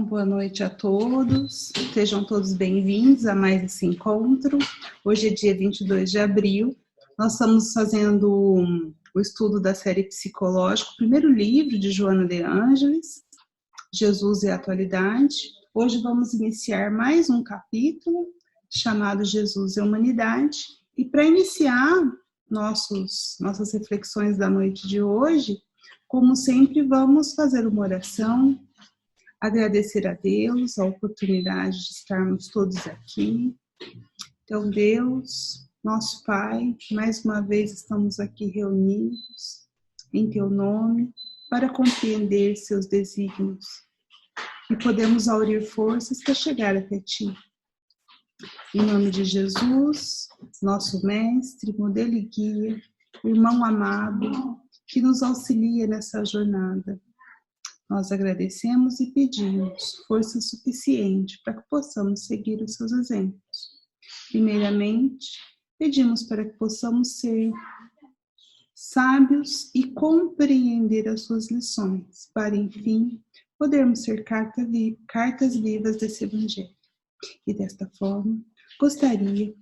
Boa noite a todos, sejam todos bem-vindos a mais esse encontro. Hoje é dia 22 de abril, nós estamos fazendo o estudo da série Psicológico, o primeiro livro de Joana de Ângeles, Jesus e a Atualidade. Hoje vamos iniciar mais um capítulo chamado Jesus e a Humanidade. E para iniciar nossas reflexões da noite de hoje, como sempre, vamos fazer uma oração, agradecer a Deus a oportunidade de estarmos todos aqui. Então, Deus, nosso Pai, mais uma vez estamos aqui reunidos em Teu nome para compreender Seus desígnios e podemos aurir forças para chegar até Ti. Em nome de Jesus, nosso Mestre, modelo e guia, irmão amado, que nos auxilia nessa jornada. Nós agradecemos e pedimos força suficiente para que possamos seguir os seus exemplos. Primeiramente, pedimos para que possamos ser sábios e compreender as suas lições, para, enfim, podermos ser cartas vivas desse Evangelho. E desta forma, gostaria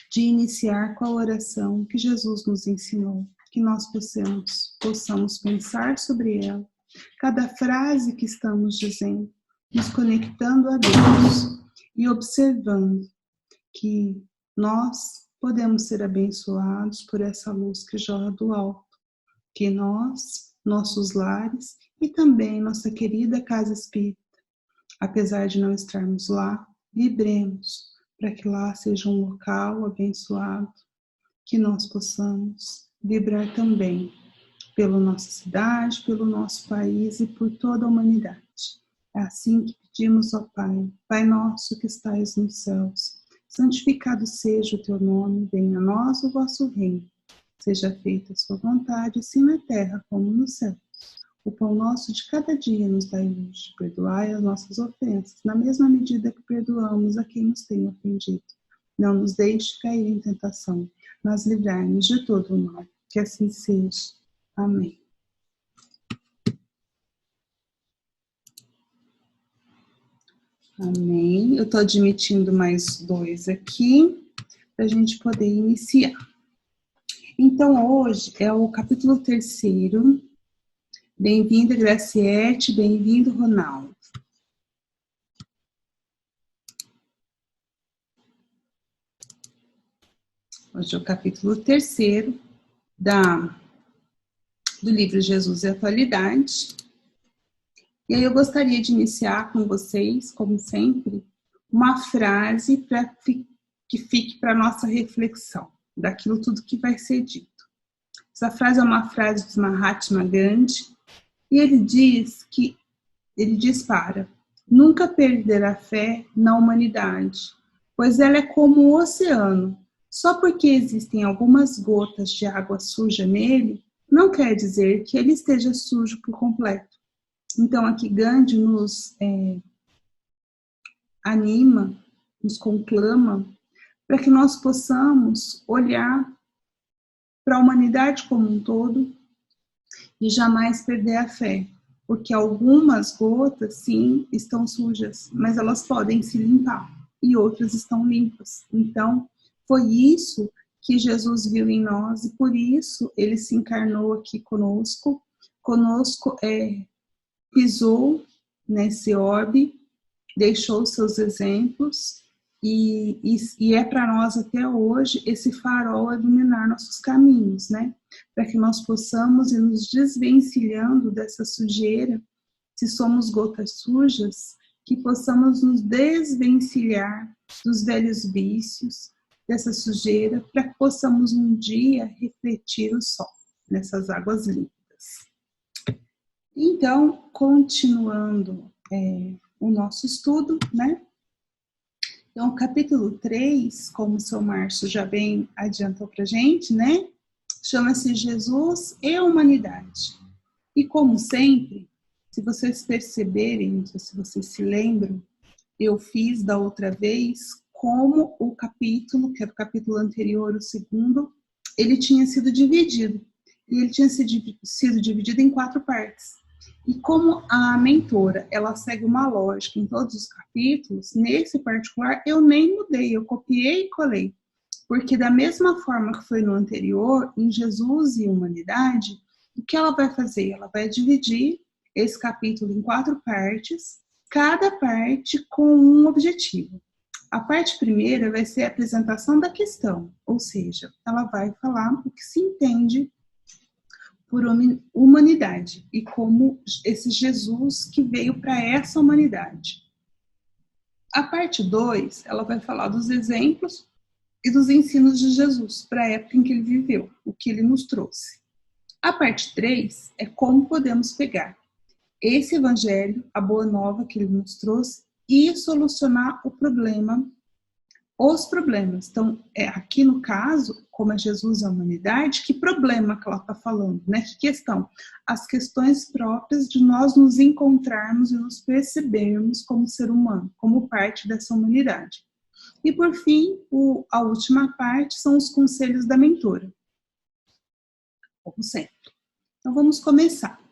de iniciar com a oração que Jesus nos ensinou, que nós possamos pensar sobre ela, cada frase que estamos dizendo, nos conectando a Deus e observando que nós podemos ser abençoados por essa luz que jorra do alto, que nós, nossos lares e também nossa querida casa espírita, apesar de não estarmos lá, vibremos para que lá seja um local abençoado, que nós possamos vibrar também pela nossa cidade, pelo nosso país e por toda a humanidade. É assim que pedimos ao Pai. Pai nosso que estais nos céus, santificado seja o teu nome, venha a nós o vosso reino. Seja feita a sua vontade, assim na terra como no céu. O pão nosso de cada dia nos dai hoje. Perdoai as nossas ofensas, na mesma medida que perdoamos a quem nos tem ofendido. Não nos deixe cair em tentação, mas livrai-nos de todo o mal. Que assim seja. Amém. Amém. Eu estou admitindo mais 2 aqui, para a gente poder iniciar. Então, hoje é o capítulo 3º. Bem-vinda, Graciete. Bem-vindo, Ronaldo. Hoje é o capítulo 3º do livro Jesus e a Atualidade. E aí eu gostaria de iniciar com vocês, como sempre, uma frase que fique para a nossa reflexão, daquilo tudo que vai ser dito. Essa frase é uma frase de Mahatma Gandhi, e ele diz para nunca perder a fé na humanidade, pois ela é como o oceano. Só porque existem algumas gotas de água suja nele, não quer dizer que ele esteja sujo por completo. Então, aqui Gandhi nos anima, nos conclama, para que nós possamos olhar para a humanidade como um todo e jamais perder a fé. Porque algumas gotas, sim, estão sujas, mas elas podem se limpar e outras estão limpas. Então, foi isso que Jesus viu em nós e por isso ele se encarnou aqui conosco. Pisou nesse orbe, deixou seus exemplos e é para nós até hoje esse farol a iluminar nossos caminhos, né? Para que nós possamos ir nos desvencilhando dessa sujeira, se somos gotas sujas, que possamos nos desvencilhar dos velhos vícios, dessa sujeira, para que possamos um dia refletir o sol nessas águas limpas. Então, continuando o nosso estudo, né? Então, o capítulo 3, como o seu Márcio já bem adiantou para a gente, né? Chama-se Jesus e a Humanidade. E como sempre, se vocês perceberem, se vocês se lembram, eu fiz da outra vez como o capítulo, que era o capítulo anterior, o segundo, ele tinha sido dividido. E ele tinha sido dividido em 4 partes. E como a mentora, ela segue uma lógica em todos os capítulos, nesse particular eu nem mudei, eu copiei e colei. Porque da mesma forma que foi no anterior, em Jesus e Humanidade, o que ela vai fazer? Ela vai dividir esse capítulo em 4 partes, cada parte com um objetivo. A parte primeira vai ser a apresentação da questão, ou seja, ela vai falar o que se entende por humanidade e como esse Jesus que veio para essa humanidade. A parte 2, ela vai falar dos exemplos e dos ensinos de Jesus para a época em que ele viveu, o que ele nos trouxe. A parte 3 é como podemos pegar esse evangelho, a boa nova que ele nos trouxe, e solucionar os problemas. Então, aqui no caso, como é Jesus e a humanidade, que problema que ela está falando, né? Que questão? As questões próprias de nós nos encontrarmos e nos percebermos como ser humano, como parte dessa humanidade. E, por fim, a última parte são os conselhos da mentora, como sempre. Então, vamos começar.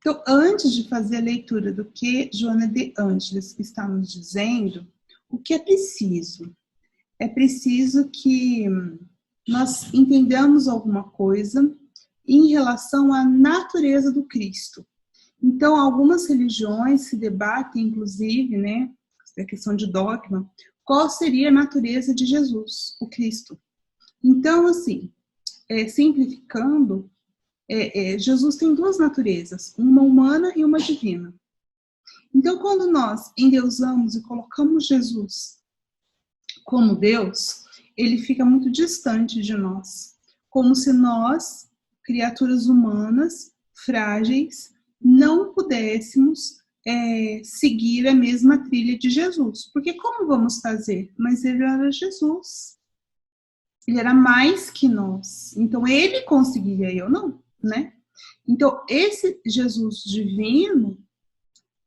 Então, antes de fazer a leitura do que Joana de Ângeles está nos dizendo, o que é preciso? É preciso que nós entendamos alguma coisa em relação à natureza do Cristo. Então, algumas religiões se debatem, inclusive, né, a questão de dogma, qual seria a natureza de Jesus, o Cristo. Então, assim, simplificando, Jesus tem 2 naturezas, uma humana e uma divina. Então, quando nós endeusamos e colocamos Jesus como Deus, ele fica muito distante de nós, como se nós, criaturas humanas, frágeis, não pudéssemos seguir a mesma trilha de Jesus. Porque como vamos fazer? Mas ele era Jesus. Ele era mais que nós. Então, ele conseguiria, eu não, né? Então, esse Jesus divino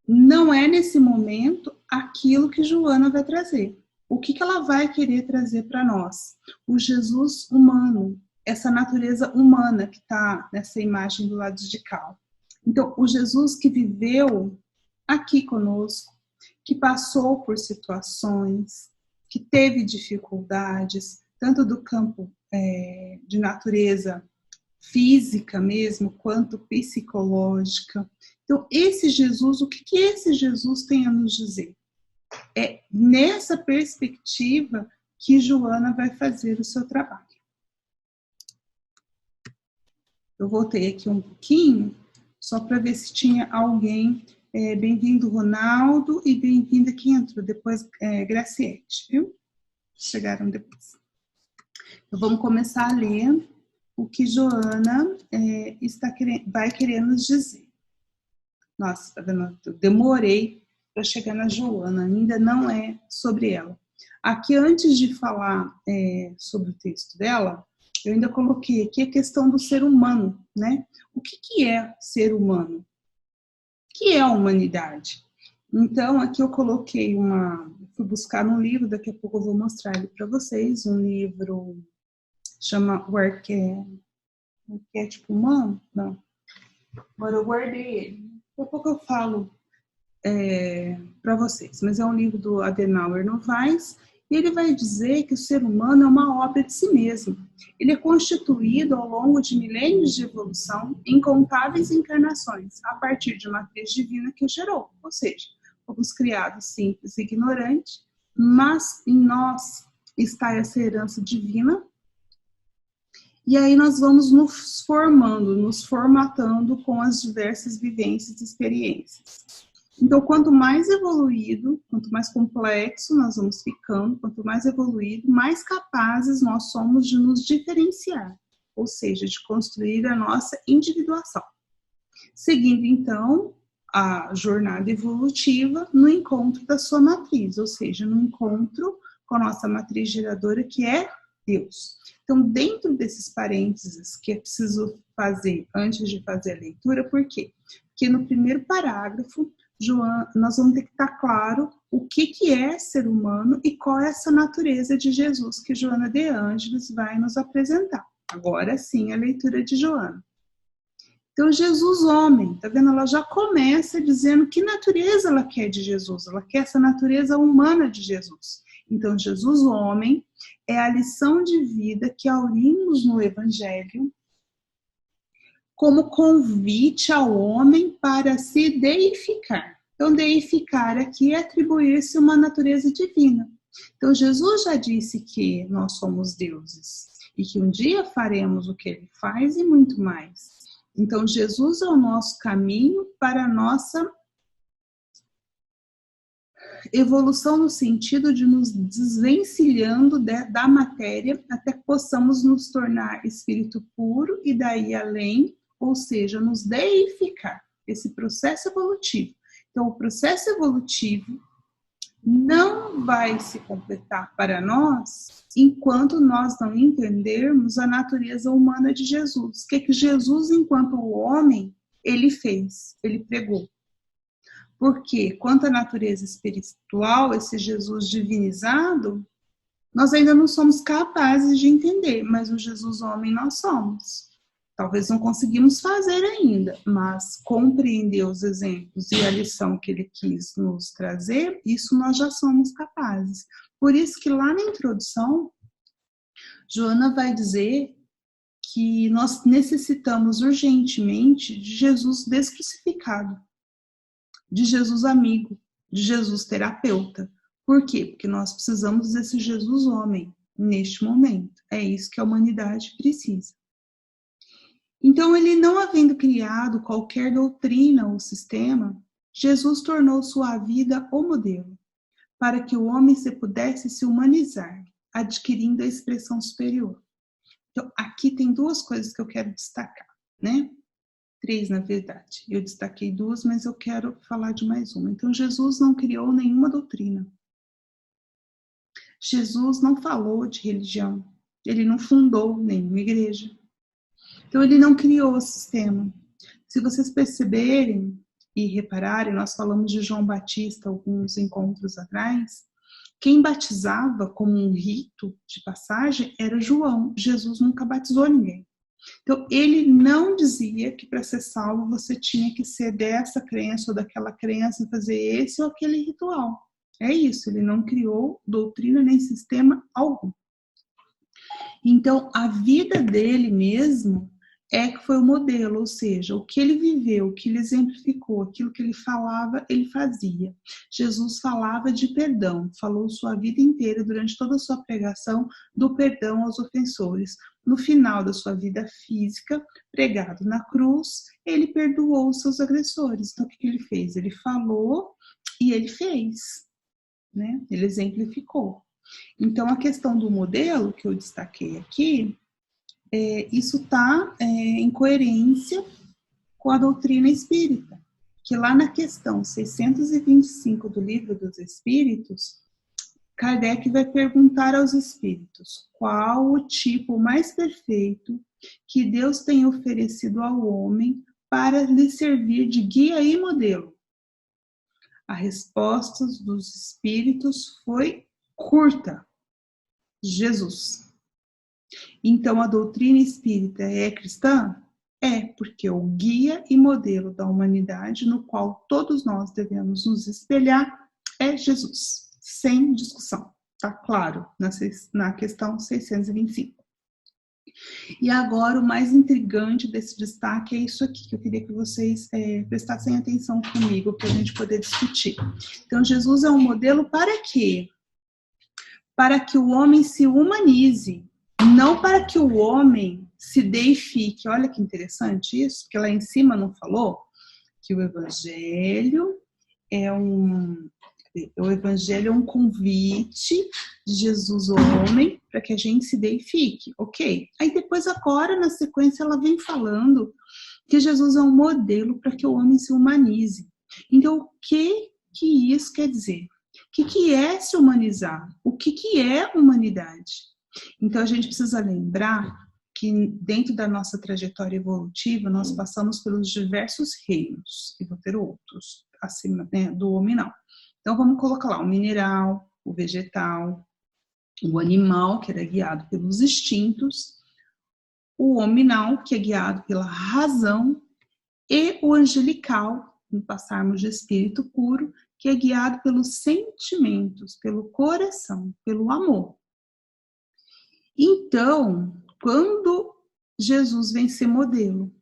não é, nesse momento, aquilo que Joana vai trazer. O que ela vai querer trazer para nós? O Jesus humano, essa natureza humana que está nessa imagem do lado de cá. Então, o Jesus que viveu aqui conosco, que passou por situações, que teve dificuldades, tanto do campo de natureza física mesmo, quanto psicológica. Então, esse Jesus, o que esse Jesus tem a nos dizer? É nessa perspectiva que Joana vai fazer o seu trabalho. Eu voltei aqui um pouquinho, só para ver se tinha alguém. Bem-vindo, Ronaldo, e bem-vinda quem entrou depois, Graciete, viu? Chegaram depois. Então, vamos começar a ler o que Joana vai querer nos dizer. Nossa, tá vendo? Eu demorei para chegar na Joana, ainda não é sobre ela. Aqui, antes de falar sobre o texto dela, eu ainda coloquei aqui a questão do ser humano, né? O que é ser humano? O que é a humanidade? Então, aqui eu coloquei fui buscar um livro, daqui a pouco eu vou mostrar ele para vocês, um livro chama O Arquétipo Humano? Não. Agora eu guardei ele. Daqui a pouco eu falo para vocês, mas é um livro do Adenauer Novaes, e ele vai dizer que o ser humano é uma obra de si mesmo. Ele é constituído ao longo de milênios de evolução, incontáveis encarnações, a partir de uma matriz divina que o gerou. Ou seja, fomos criados simples e ignorantes, mas em nós está essa herança divina, e aí nós vamos nos formando, nos formatando com as diversas vivências e experiências. Então, quanto mais evoluído, quanto mais complexo nós vamos ficando, quanto mais evoluído, mais capazes nós somos de nos diferenciar, ou seja, de construir a nossa individuação. Seguindo, então, a jornada evolutiva no encontro da sua matriz, ou seja, no encontro com a nossa matriz geradora, que é Deus. Então, dentro desses parênteses que é preciso fazer antes de fazer a leitura, por quê? Porque no primeiro parágrafo, nós vamos ter que estar claro o que é ser humano e qual é essa natureza de Jesus que Joana de Ângeles vai nos apresentar. Agora sim, a leitura de Joana. Então, Jesus homem, tá vendo? Ela já começa dizendo que natureza ela quer de Jesus. Ela quer essa natureza humana de Jesus. Então, Jesus homem é a lição de vida que aurimos no Evangelho como convite ao homem para se deificar. Então, deificar aqui é atribuir-se uma natureza divina. Então, Jesus já disse que nós somos deuses e que um dia faremos o que ele faz e muito mais. Então, Jesus é o nosso caminho para a nossa evolução no sentido de nos desvencilhando da matéria até que possamos nos tornar espírito puro e daí além, ou seja, nos deificar, esse processo evolutivo. Então, o processo evolutivo não vai se completar para nós enquanto nós não entendermos a natureza humana de Jesus. O que Jesus, enquanto o homem, ele fez, ele pregou. Porque, quanto à natureza espiritual, esse Jesus divinizado, nós ainda não somos capazes de entender, mas o Jesus homem nós somos. Talvez não conseguimos fazer ainda, mas compreender os exemplos e a lição que ele quis nos trazer, isso nós já somos capazes. Por isso que lá na introdução, Joana vai dizer que nós necessitamos urgentemente de Jesus descrucificado, de Jesus amigo, de Jesus terapeuta. Por quê? Porque nós precisamos desse Jesus homem neste momento. É isso que a humanidade precisa. Então, ele não havendo criado qualquer doutrina ou sistema, Jesus tornou sua vida o modelo, para que o homem se pudesse se humanizar, adquirindo a expressão superior. Então, aqui tem duas coisas que eu quero destacar, né? 3, na verdade. Eu destaquei 2, mas eu quero falar de mais uma. Então, Jesus não criou nenhuma doutrina. Jesus não falou de religião. Ele não fundou nenhuma igreja. Então, ele não criou o sistema. Se vocês perceberem e repararem, nós falamos de João Batista alguns encontros atrás, quem batizava como um rito de passagem era João. Jesus nunca batizou ninguém. Então, ele não dizia que para ser salvo você tinha que ser dessa crença ou daquela crença, fazer esse ou aquele ritual. É isso, ele não criou doutrina nem sistema algum. Então, a vida dele mesmo é que foi o modelo, ou seja, o que ele viveu, o que ele exemplificou, aquilo que ele falava, ele fazia. Jesus falava de perdão, falou sua vida inteira, durante toda a sua pregação, do perdão aos ofensores. No final da sua vida física, pregado na cruz, ele perdoou os seus agressores. Então, o que ele fez? Ele falou e ele fez, né? Ele exemplificou. Então, a questão do modelo que eu destaquei aqui, isso está em coerência com a doutrina espírita, que lá na questão 625 do Livro dos Espíritos, Kardec vai perguntar aos espíritos qual o tipo mais perfeito que Deus tem oferecido ao homem para lhe servir de guia e modelo. A resposta dos espíritos foi curta: Jesus. Então, a doutrina espírita é cristã? É, porque o guia e modelo da humanidade no qual todos nós devemos nos espelhar é Jesus, sem discussão. Está claro na questão 625. E agora, o mais intrigante desse destaque é isso aqui, que eu queria que vocês prestassem atenção comigo, para a gente poder discutir. Então, Jesus é um modelo para quê? Para que o homem se humanize, não para que o homem se deifique. Olha que interessante isso, porque lá em cima não falou que o Evangelho é um convite de Jesus homem para que a gente se deifique, ok? Aí depois agora, na sequência, ela vem falando que Jesus é um modelo para que o homem se humanize. Então, o que isso quer dizer? O que é se humanizar? O que é humanidade? Então, a gente precisa lembrar que dentro da nossa trajetória evolutiva, nós passamos pelos diversos reinos, e vou ter outros, acima, né, do hominal. Então, vamos colocar lá o mineral, o vegetal, o animal, que era guiado pelos instintos, o hominal, que é guiado pela razão, e o angelical, em passarmos de espírito puro, que é guiado pelos sentimentos, pelo coração, pelo amor. Então, quando Jesus vem ser modelo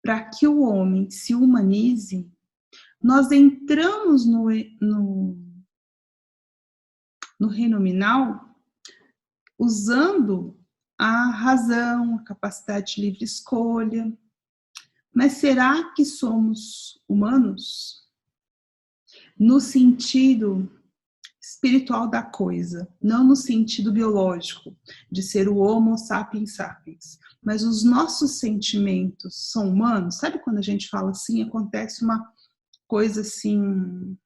para que o homem se humanize, nós entramos no reino nominal usando a razão, a capacidade de livre escolha. Mas será que somos humanos? No sentido espiritual da coisa, não no sentido biológico, de ser o Homo sapiens sapiens. Mas os nossos sentimentos são humanos? Sabe quando a gente fala assim, acontece uma coisa assim,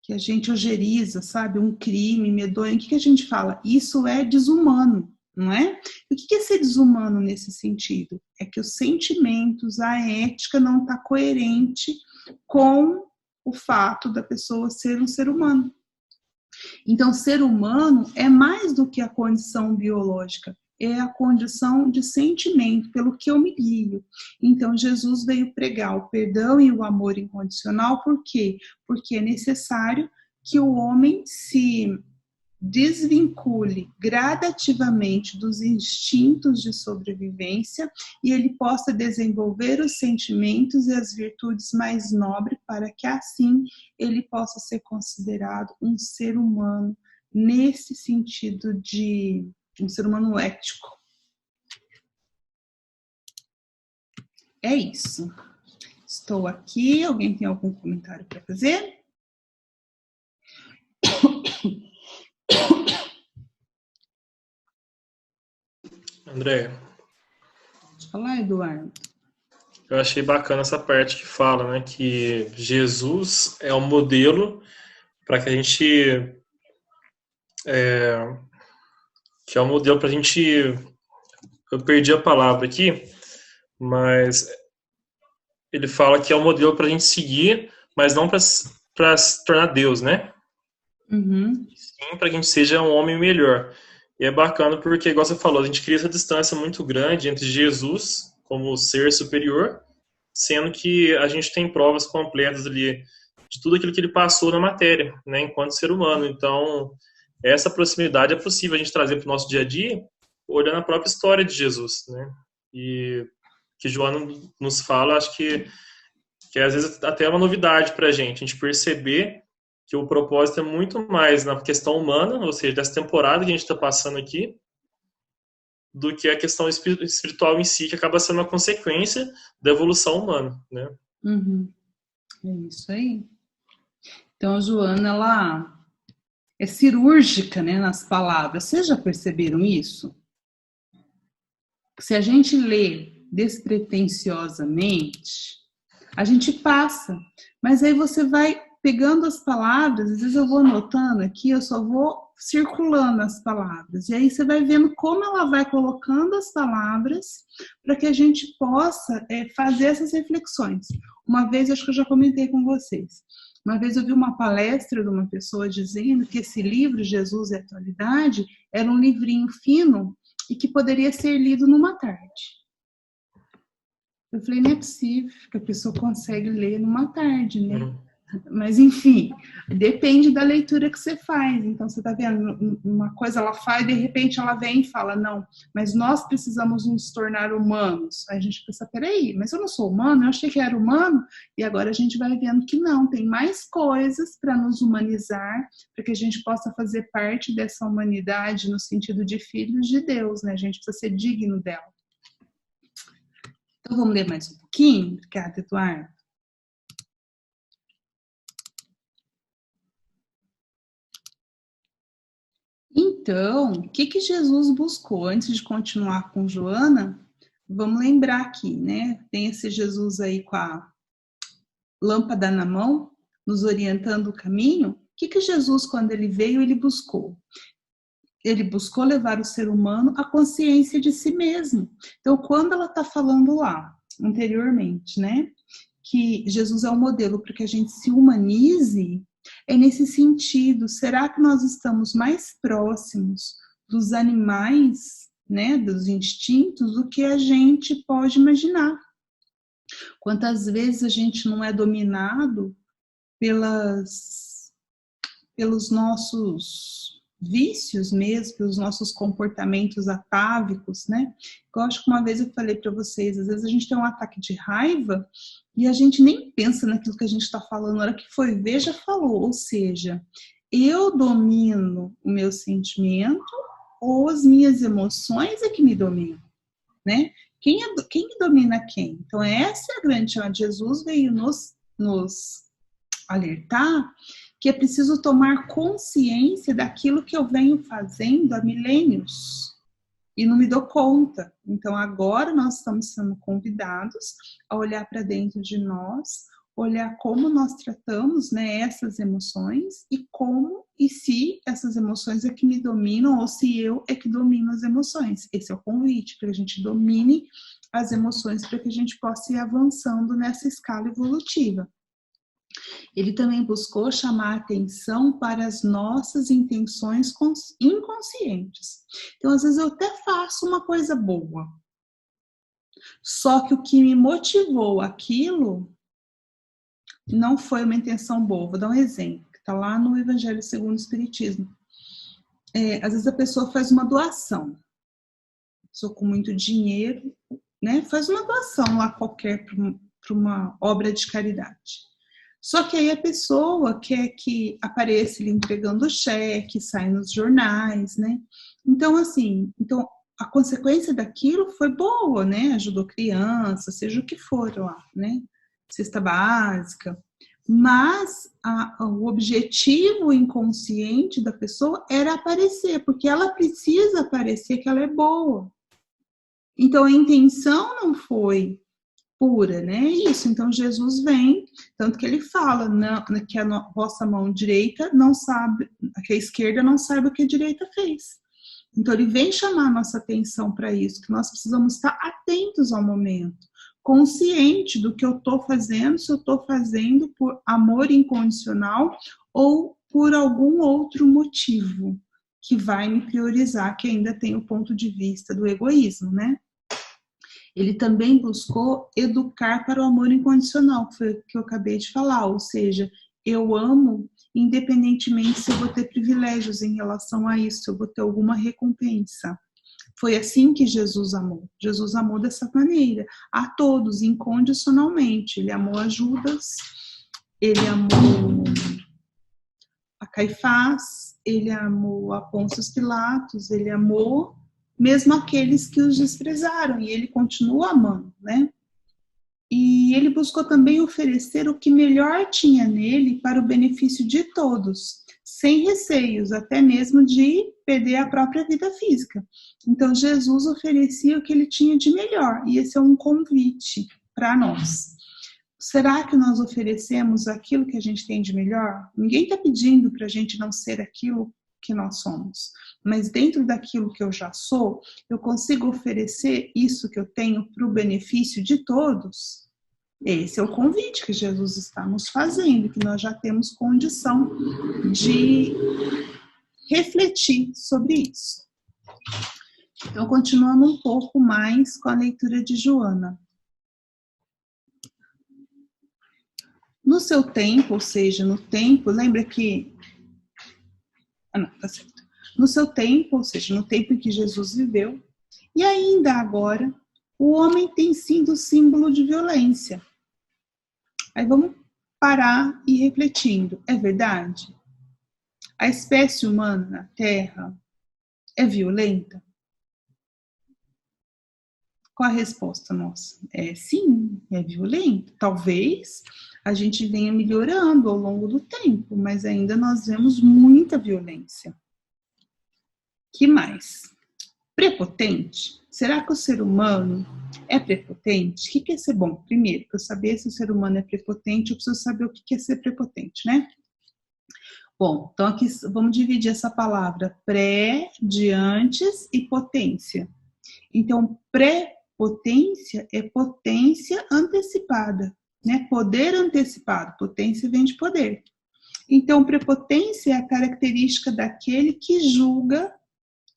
que a gente ojeriza, sabe? Um crime medonho. O que a gente fala? Isso é desumano, não é? E o que é ser desumano nesse sentido? É que os sentimentos, a ética não está coerente com o fato da pessoa ser um ser humano. Então, ser humano é mais do que a condição biológica, é a condição de sentimento, pelo que eu me guio. Então, Jesus veio pregar o perdão e o amor incondicional, por quê? Porque é necessário que o homem se desvincule gradativamente dos instintos de sobrevivência e ele possa desenvolver os sentimentos e as virtudes mais nobres para que assim ele possa ser considerado um ser humano nesse sentido de um ser humano ético. É isso. Estou aqui. Alguém tem algum comentário para fazer? André. Pode falar, Eduardo. Eu achei bacana essa parte que fala, né, que Jesus é o modelo para que a gente que é o modelo para a gente. Eu perdi a palavra aqui, mas ele fala que é o modelo para a gente seguir, mas não para se tornar Deus, né? Uhum. Sim, para que a gente seja um homem melhor. E é bacana porque, igual você falou, a gente cria essa distância muito grande entre Jesus como ser superior, sendo que a gente tem provas completas ali de tudo aquilo que ele passou na matéria, né, enquanto ser humano. Então, essa proximidade é possível a gente trazer para o nosso dia a dia, olhando a própria história de Jesus, né? E que Joana nos fala, acho que às vezes até é uma novidade para a gente perceber que o propósito é muito mais na questão humana, ou seja, dessa temporada que a gente está passando aqui, do que a questão espiritual em si, que acaba sendo uma consequência da evolução humana, né? Uhum. É isso aí. Então, a Joana, ela é cirúrgica, né, nas palavras. Vocês já perceberam isso? Se a gente lê despretensiosamente, a gente passa. Mas aí você vai pegando as palavras, às vezes eu vou anotando aqui, eu só vou circulando as palavras. E aí você vai vendo como ela vai colocando as palavras para que a gente possa fazer essas reflexões. Uma vez, acho que eu já comentei com vocês, uma vez eu vi uma palestra de uma pessoa dizendo que esse livro, Jesus e a Atualidade, era um livrinho fino e que poderia ser lido numa tarde. Eu falei, não é possível que a pessoa consegue ler numa tarde, né? Uhum. Mas, enfim, depende da leitura que você faz. Então, você está vendo, uma coisa ela faz, de repente ela vem e fala, não, mas nós precisamos nos tornar humanos. Aí a gente pensa, peraí, mas eu não sou humano? Eu achei que era humano. E agora a gente vai vendo que não, tem mais coisas para nos humanizar, para que a gente possa fazer parte dessa humanidade no sentido de filhos de Deus, né? A gente precisa ser digno dela. Então, vamos ler mais um pouquinho? Obrigada, Eduardo. Então, o que Jesus buscou? Antes de continuar com Joana, vamos lembrar aqui, né? Tem esse Jesus aí com a lâmpada na mão, nos orientando o caminho. O que Jesus, quando ele veio, ele buscou? Ele buscou levar o ser humano à consciência de si mesmo. Então, quando ela está falando lá, anteriormente, né? Que Jesus é o modelo para que a gente se humanize, é nesse sentido. Será que nós estamos mais próximos dos animais, né, dos instintos, do que a gente pode imaginar? Quantas vezes a gente não é dominado pelos nossos vícios mesmo, pelos nossos comportamentos atávicos, né? Eu acho que uma vez eu falei para vocês, às vezes a gente tem um ataque de raiva e a gente nem pensa naquilo que a gente está falando, na hora que foi ver, já falou. Ou seja, eu domino o meu sentimento ou as minhas emoções é que me dominam, né? Quem domina quem? Então, essa é a grande chama. Jesus veio nos alertar que é preciso tomar consciência daquilo que eu venho fazendo há milênios e não me dou conta. Então, agora nós estamos sendo convidados a olhar para dentro de nós, olhar como nós tratamos, né, essas emoções e se essas emoções é que me dominam ou se eu é que domino as emoções. Esse é o convite, para que a gente domine as emoções, para que a gente possa ir avançando nessa escala evolutiva. Ele também buscou chamar a atenção para as nossas intenções inconscientes. Então, às vezes eu até faço uma coisa boa, só que o que me motivou aquilo não foi uma intenção boa. Vou dar um exemplo, que está lá no Evangelho segundo o Espiritismo. Às vezes a pessoa faz uma doação, pessoa com muito dinheiro, né, faz uma doação lá qualquer para uma obra de caridade. Só que aí a pessoa quer que apareça ele entregando o cheque, sai nos jornais, né? Então, assim, a consequência daquilo foi boa, né? Ajudou criança, seja o que for lá, né? Cesta básica. Mas o objetivo inconsciente da pessoa era aparecer, porque ela precisa aparecer que ela é boa. Então, a intenção não foi pura, né? Isso. Então, Jesus vem, tanto que ele fala que a vossa mão direita não sabe, que a esquerda não sabe o que a direita fez. Então, ele vem chamar a nossa atenção para isso, que nós precisamos estar atentos ao momento, consciente do que eu estou fazendo, se eu estou fazendo por amor incondicional ou por algum outro motivo que vai me priorizar, que ainda tem o ponto de vista do egoísmo, né? Ele também buscou educar para o amor incondicional, que foi o que eu acabei de falar, ou seja, eu amo independentemente se eu vou ter privilégios em relação a isso, se eu vou ter alguma recompensa. Foi assim que Jesus amou. Jesus amou dessa maneira, a todos, incondicionalmente. Ele amou a Judas, ele amou a Caifás, ele amou a Pôncio Pilatos, ele amou mesmo aqueles que os desprezaram, e ele continua amando, né? E ele buscou também oferecer o que melhor tinha nele para o benefício de todos, sem receios, até mesmo de perder a própria vida física. Então, Jesus oferecia o que ele tinha de melhor, e esse é um convite para nós. Será que nós oferecemos aquilo que a gente tem de melhor? Ninguém está pedindo para a gente não ser aquilo que nós somos, mas dentro daquilo que eu já sou, eu consigo oferecer isso que eu tenho para o benefício de todos? Esse é o convite que Jesus está nos fazendo, que nós já temos condição de refletir sobre isso. Então, continuando um pouco mais com a leitura de Joana. No seu tempo, ou seja, no tempo, lembra que... não, tá certo. No seu tempo, ou seja, no tempo em que Jesus viveu, e ainda agora, o homem tem sido símbolo de violência. Aí vamos parar e refletindo. É verdade? A espécie humana na Terra é violenta? Qual a resposta nossa? Sim, é violento. Talvez a gente venha melhorando ao longo do tempo, mas ainda nós vemos muita violência. Que mais? Prepotente? Será que o ser humano é prepotente? O que é ser bom? Primeiro, para eu saber se o ser humano é prepotente, eu preciso saber o que é ser prepotente, né? Bom, então aqui vamos dividir essa palavra pré, de antes e potência. Então, prepotência é potência antecipada, né? Poder antecipado, potência vem de poder. Então, prepotência é a característica daquele que julga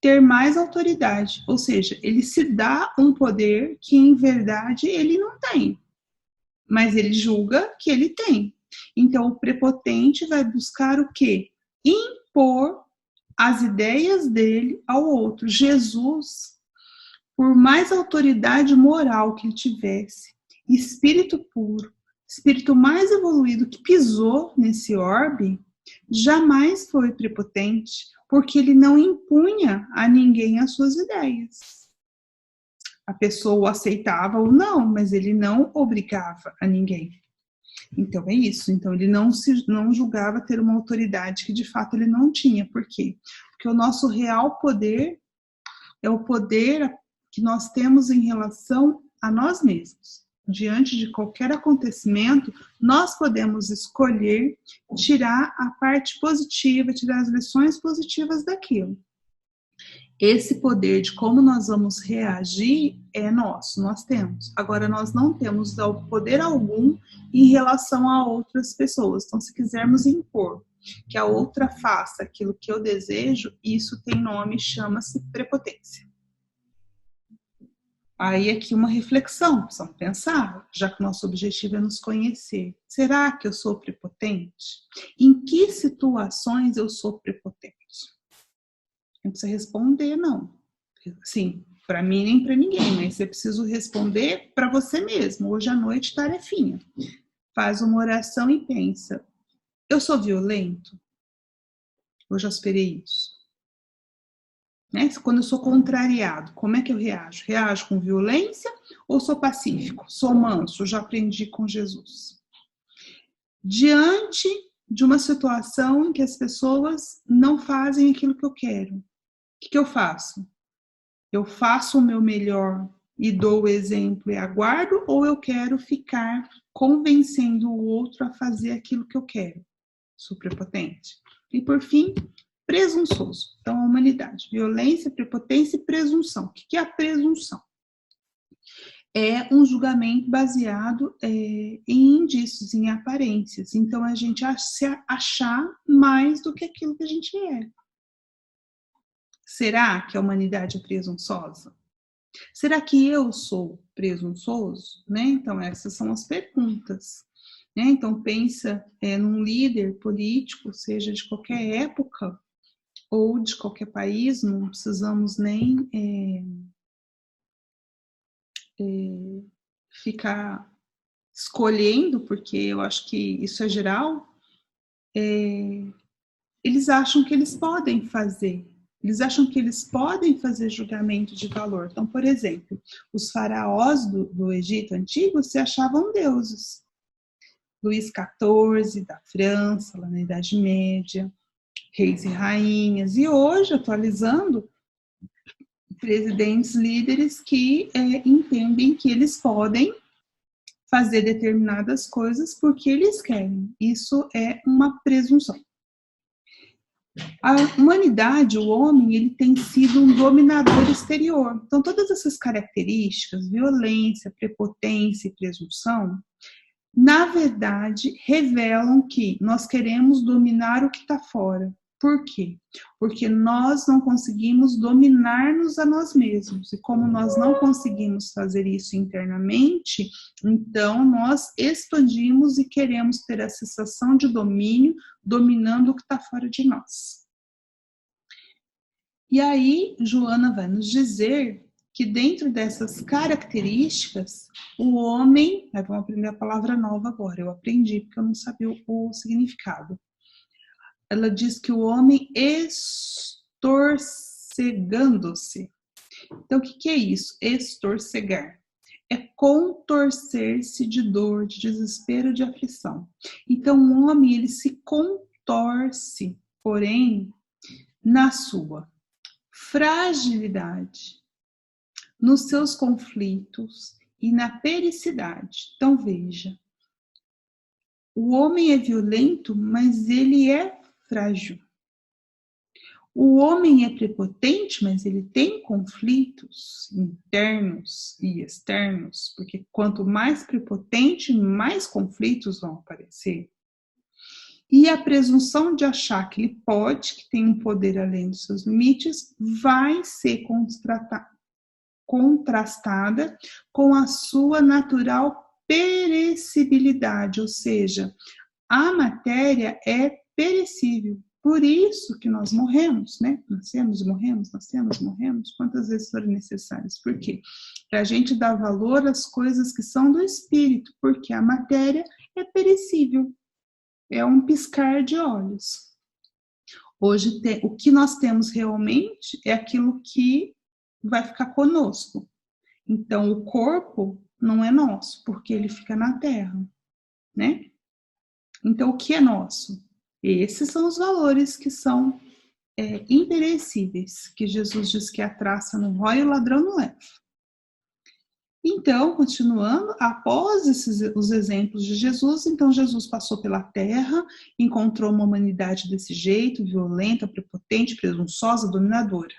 ter mais autoridade, ou seja, ele se dá um poder que em verdade ele não tem. mas ele julga que ele tem. Então, o prepotente vai buscar o quê? Impor as ideias dele ao outro. Jesus, por mais autoridade moral que ele tivesse, espírito puro, espírito mais evoluído que pisou nesse orbe, jamais foi prepotente, porque ele não impunha a ninguém as suas ideias. A pessoa o aceitava ou não, mas ele não obrigava a ninguém. Então é isso. Então ele não julgava ter uma autoridade que de fato ele não tinha. Por quê? Porque o nosso real poder é o poder que nós temos em relação a nós mesmos. Diante de qualquer acontecimento, nós podemos escolher tirar a parte positiva, tirar as lições positivas daquilo. Esse poder de como nós vamos reagir é nosso, nós temos. Agora, nós não temos poder algum em relação a outras pessoas. Então, se quisermos impor que a outra faça aquilo que eu desejo, isso tem nome, chama-se prepotência. Aí aqui uma reflexão, precisamos pensar, já que o nosso objetivo é nos conhecer. Será que eu sou prepotente? Em que situações eu sou prepotente? Não precisa responder, não. Sim, para mim nem para ninguém, mas você precisa responder para você mesmo. Hoje à noite, tarefinha. Faz uma oração e pensa, eu sou violento? Eu já esperei isso. Né? Quando eu sou contrariado, como é que eu reajo? Reajo com violência ou sou pacífico? Sou manso? Já aprendi com Jesus. Diante de uma situação em que as pessoas não fazem aquilo que eu quero, o que eu faço? Eu faço o meu melhor e dou o exemplo e aguardo, ou eu quero ficar convencendo o outro a fazer aquilo que eu quero? Sou prepotente. E por fim, presunçoso. Então, a humanidade, violência, prepotência e presunção. O que é a presunção? É um julgamento baseado em indícios, em aparências. Então, a gente se achar mais do que aquilo que a gente é. Será que a humanidade é presunçosa? Será que eu sou presunçoso? Né? Então, essas são as perguntas. Né? Então, pensa num líder político, seja de qualquer época ou de qualquer país, não precisamos nem ficar escolhendo, porque eu acho que isso é geral. Eles acham que eles podem fazer. Eles acham que eles podem fazer julgamento de valor. Então, por exemplo, os faraós do Egito Antigo se achavam deuses. Luís XIV, da França, lá na Idade Média, reis e rainhas. E hoje, atualizando, presidentes, líderes que entendem que eles podem fazer determinadas coisas porque eles querem. Isso é uma presunção. A humanidade, o homem, ele tem sido um dominador exterior. Então, todas essas características, violência, prepotência e presunção, na verdade, revelam que nós queremos dominar o que está fora. Por quê? Porque nós não conseguimos dominar-nos a nós mesmos. E como nós não conseguimos fazer isso internamente, então nós expandimos e queremos ter a sensação de domínio, dominando o que está fora de nós. E aí, Joana vai nos dizer que dentro dessas características, o homem... Vamos aprender a palavra nova agora, eu aprendi porque eu não sabia o significado. Ela diz que o homem estorcegando-se. Então, o que é isso? Estorcegar. É contorcer-se de dor, de desespero, de aflição. Então, o homem, ele se contorce, porém, na sua fragilidade, nos seus conflitos e na pericidade. Então, veja, o homem é violento, mas ele é frágil. O homem é prepotente, mas ele tem conflitos internos e externos, porque quanto mais prepotente, mais conflitos vão aparecer. E a presunção de achar que ele pode, que tem um poder além dos seus limites, vai ser contrastada com a sua natural perecibilidade, ou seja, a matéria é perecível. Por isso que nós morremos, né? Nascemos e morremos, nascemos e morremos, quantas vezes forem necessárias. Por quê? Para a gente dar valor às coisas que são do espírito, porque a matéria é perecível, é um piscar de olhos. Hoje, o que nós temos realmente é aquilo que vai ficar conosco. Então, o corpo não é nosso, porque ele fica na terra, né? Então, o que é nosso? Esses são os valores que são imperecíveis, que Jesus diz que a traça não rói e o ladrão não leva. Então, continuando, após os exemplos de Jesus, então Jesus passou pela terra, encontrou uma humanidade desse jeito, violenta, prepotente, presunçosa, dominadora.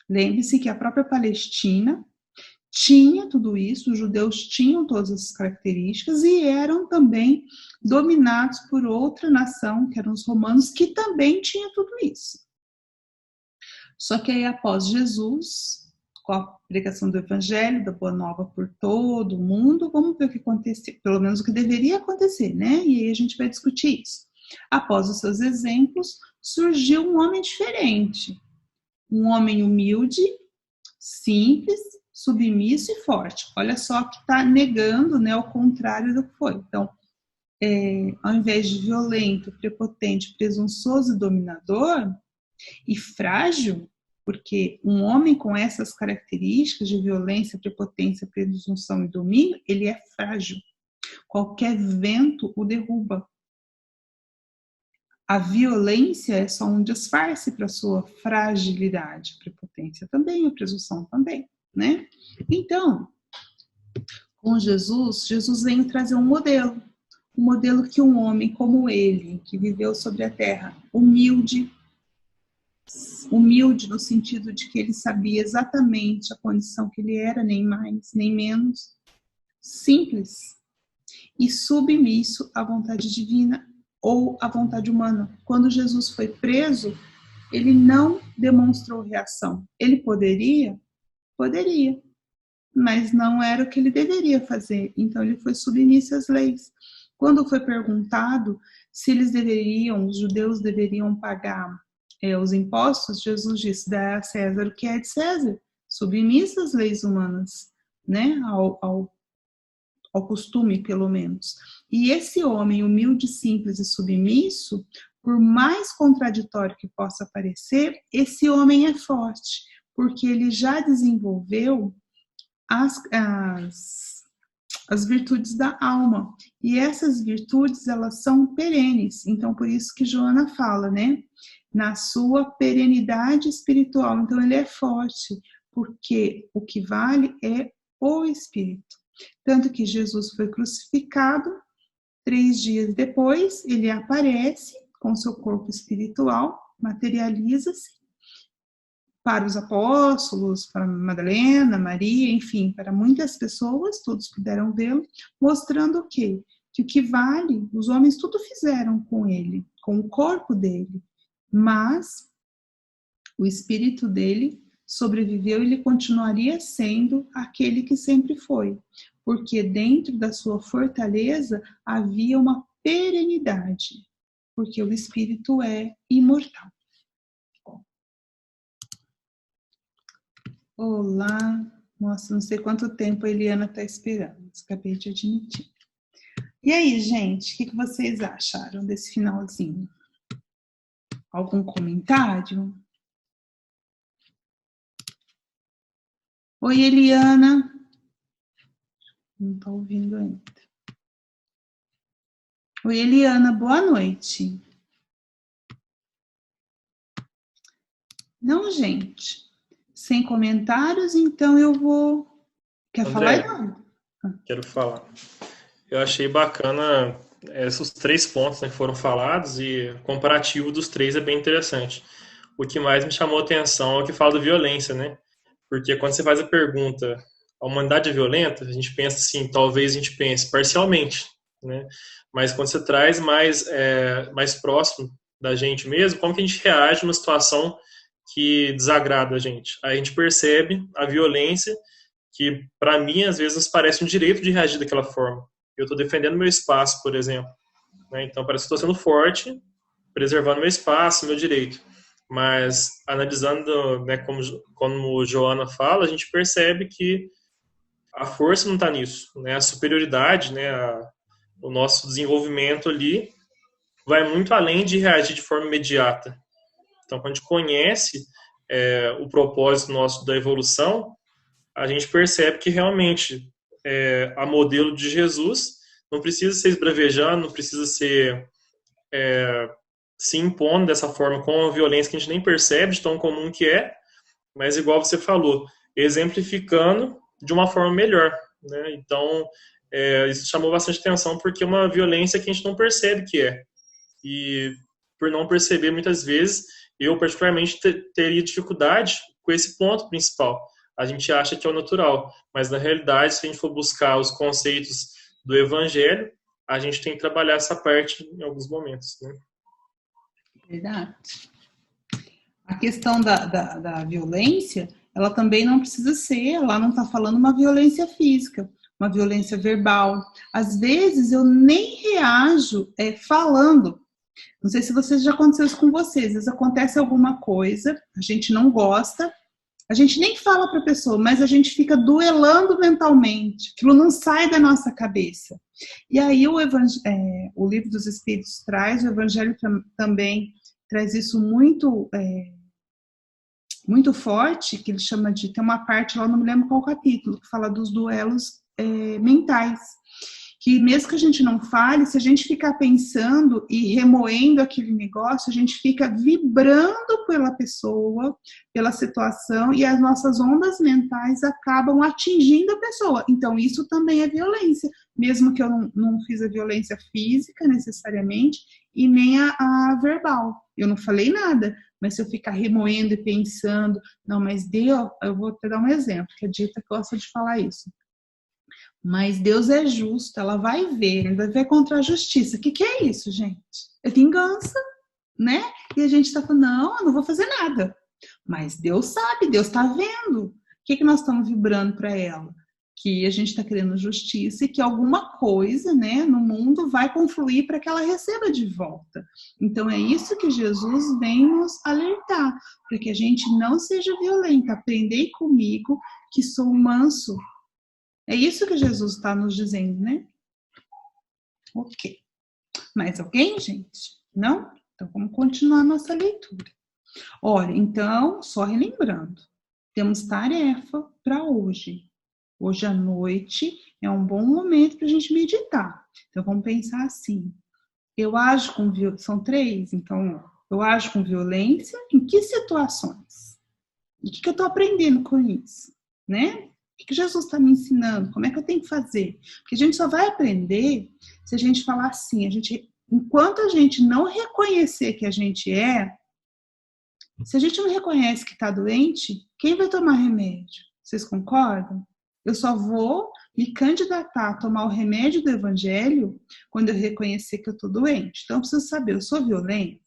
Lembre-se que a própria Palestina tinha tudo isso, os judeus tinham todas essas características e eram também dominados por outra nação, que eram os romanos, que também tinha tudo isso. Só que aí, após Jesus, com a pregação do Evangelho, da Boa Nova por todo o mundo, vamos ver o que aconteceu, pelo menos o que deveria acontecer, né? E aí a gente vai discutir isso. Após os seus exemplos, surgiu um homem diferente, um homem humilde, simples, submisso e forte. Olha só que está negando, né, ao contrário do que foi. Então, ao invés de violento, prepotente, presunçoso e dominador, e frágil, porque um homem com essas características de violência, prepotência, presunção e domínio, ele é frágil. Qualquer vento o derruba. A violência é só um disfarce para a sua fragilidade. A prepotência também, a presunção também, né? Então, com Jesus, Jesus veio trazer um modelo que um homem como ele, que viveu sobre a terra, humilde no sentido de que ele sabia exatamente a condição que ele era, nem mais, nem menos, simples e submisso à vontade divina ou à vontade humana. Quando Jesus foi preso, ele não demonstrou reação. Ele poderia, mas não era o que ele deveria fazer. Então ele foi submisso às leis. Quando foi perguntado se os judeus deveriam pagar os impostos, Jesus disse: dá a César o que é de César, submissa às leis humanas, né? Ao costume, pelo menos. E esse homem humilde, simples e submisso, por mais contraditório que possa parecer, esse homem é forte, porque ele já desenvolveu as virtudes da alma. E essas virtudes, elas são perenes. Então, por isso que Joana fala, né? Na sua perenidade espiritual. Então, ele é forte, porque o que vale é o espírito. Tanto que Jesus foi crucificado, 3 dias depois, ele aparece com seu corpo espiritual, materializa-se para os apóstolos, para Madalena, Maria, enfim, para muitas pessoas, todos puderam vê-lo, mostrando o quê? Que o que vale, os homens tudo fizeram com ele, com o corpo dele, mas o espírito dele sobreviveu e ele continuaria sendo aquele que sempre foi, porque dentro da sua fortaleza havia uma perenidade, porque o espírito é imortal. Olá, nossa, não sei quanto tempo a Eliana está esperando, acabei de admitir. E aí, gente, o que vocês acharam desse finalzinho? Algum comentário? Oi, Eliana. Não está ouvindo ainda. Oi, Eliana, boa noite. Não, gente. Sem comentários, então eu vou... Quer André, falar? Quero falar. Eu achei bacana esses 3 pontos, né, que foram falados, e o comparativo dos 3 é bem interessante. O que mais me chamou a atenção é o que fala da violência, né? Porque quando você faz a pergunta, a humanidade é violenta, a gente pensa assim, talvez a gente pense parcialmente, né? Mas quando você traz mais próximo da gente mesmo, como que a gente reage numa situação que desagrada a gente? Aí a gente percebe a violência que para mim às vezes nos parece um direito de reagir daquela forma. Eu estou defendendo meu espaço, por exemplo, né? Então parece que estou sendo forte, preservando meu espaço, meu direito. Mas analisando, né, como Joana fala, a gente percebe que a força não está nisso, né? A superioridade, né, o nosso desenvolvimento ali vai muito além de reagir de forma imediata. Então, quando a gente conhece o propósito nosso da evolução, a gente percebe que realmente a modelo de Jesus não precisa ser esbravejando, não precisa ser se impondo dessa forma com uma violência que a gente nem percebe de tão comum que é, mas igual você falou, exemplificando de uma forma melhor, né? Então, isso chamou bastante atenção porque é uma violência que a gente não percebe que é. E por não perceber, muitas vezes, eu particularmente teria dificuldade com esse ponto principal. A gente acha que é o natural, mas na realidade, se a gente for buscar os conceitos do Evangelho, a gente tem que trabalhar essa parte em alguns momentos, né? Verdade. A questão da violência, ela também não precisa ser, ela não está falando uma violência física, uma violência verbal. Às vezes eu nem reajo falando. Não sei se já aconteceu isso com vocês. Às vezes acontece alguma coisa, a gente não gosta, a gente nem fala para a pessoa, mas a gente fica duelando mentalmente. Aquilo não sai da nossa cabeça. E aí o Livro dos Espíritos traz, o Evangelho também traz isso muito, muito forte, que ele chama de... Tem uma parte lá, não me lembro qual capítulo, que fala dos duelos mentais. Que mesmo que a gente não fale, se a gente ficar pensando e remoendo aquele negócio, a gente fica vibrando pela pessoa, pela situação, e as nossas ondas mentais acabam atingindo a pessoa. Então, isso também é violência, mesmo que eu não fiz a violência física necessariamente, e nem a verbal. Eu não falei nada, mas se eu ficar remoendo e pensando, não, mas Deus, eu vou te dar um exemplo, que a Dita gosta de falar isso. Mas Deus é justo, ela vai ver, ele vai ver contra a justiça. O que é isso, gente? É vingança, né? E a gente está falando, não, eu não vou fazer nada. Mas Deus sabe, Deus está vendo. O que nós estamos vibrando para ela? Que a gente está querendo justiça e que alguma coisa, né, no mundo vai confluir para que ela receba de volta. Então é isso que Jesus vem nos alertar, para que a gente não seja violenta. Aprendei comigo que sou manso. É isso que Jesus está nos dizendo, né? Ok. Mais alguém, gente? Não? Então vamos continuar a nossa leitura. Olha, então, só relembrando, temos tarefa para hoje. Hoje à noite é um bom momento para a gente meditar. Então vamos pensar assim. Eu ajo com violência, são 3, então eu ajo com violência em que situações? E o que eu estou aprendendo com isso? Né? O que Jesus está me ensinando? Como é que eu tenho que fazer? Porque a gente só vai aprender se a gente falar assim, enquanto a gente não reconhecer que a gente se a gente não reconhece que está doente, quem vai tomar remédio? Vocês concordam? Eu só vou me candidatar a tomar o remédio do Evangelho quando eu reconhecer que eu estou doente. Então eu preciso saber, eu sou violento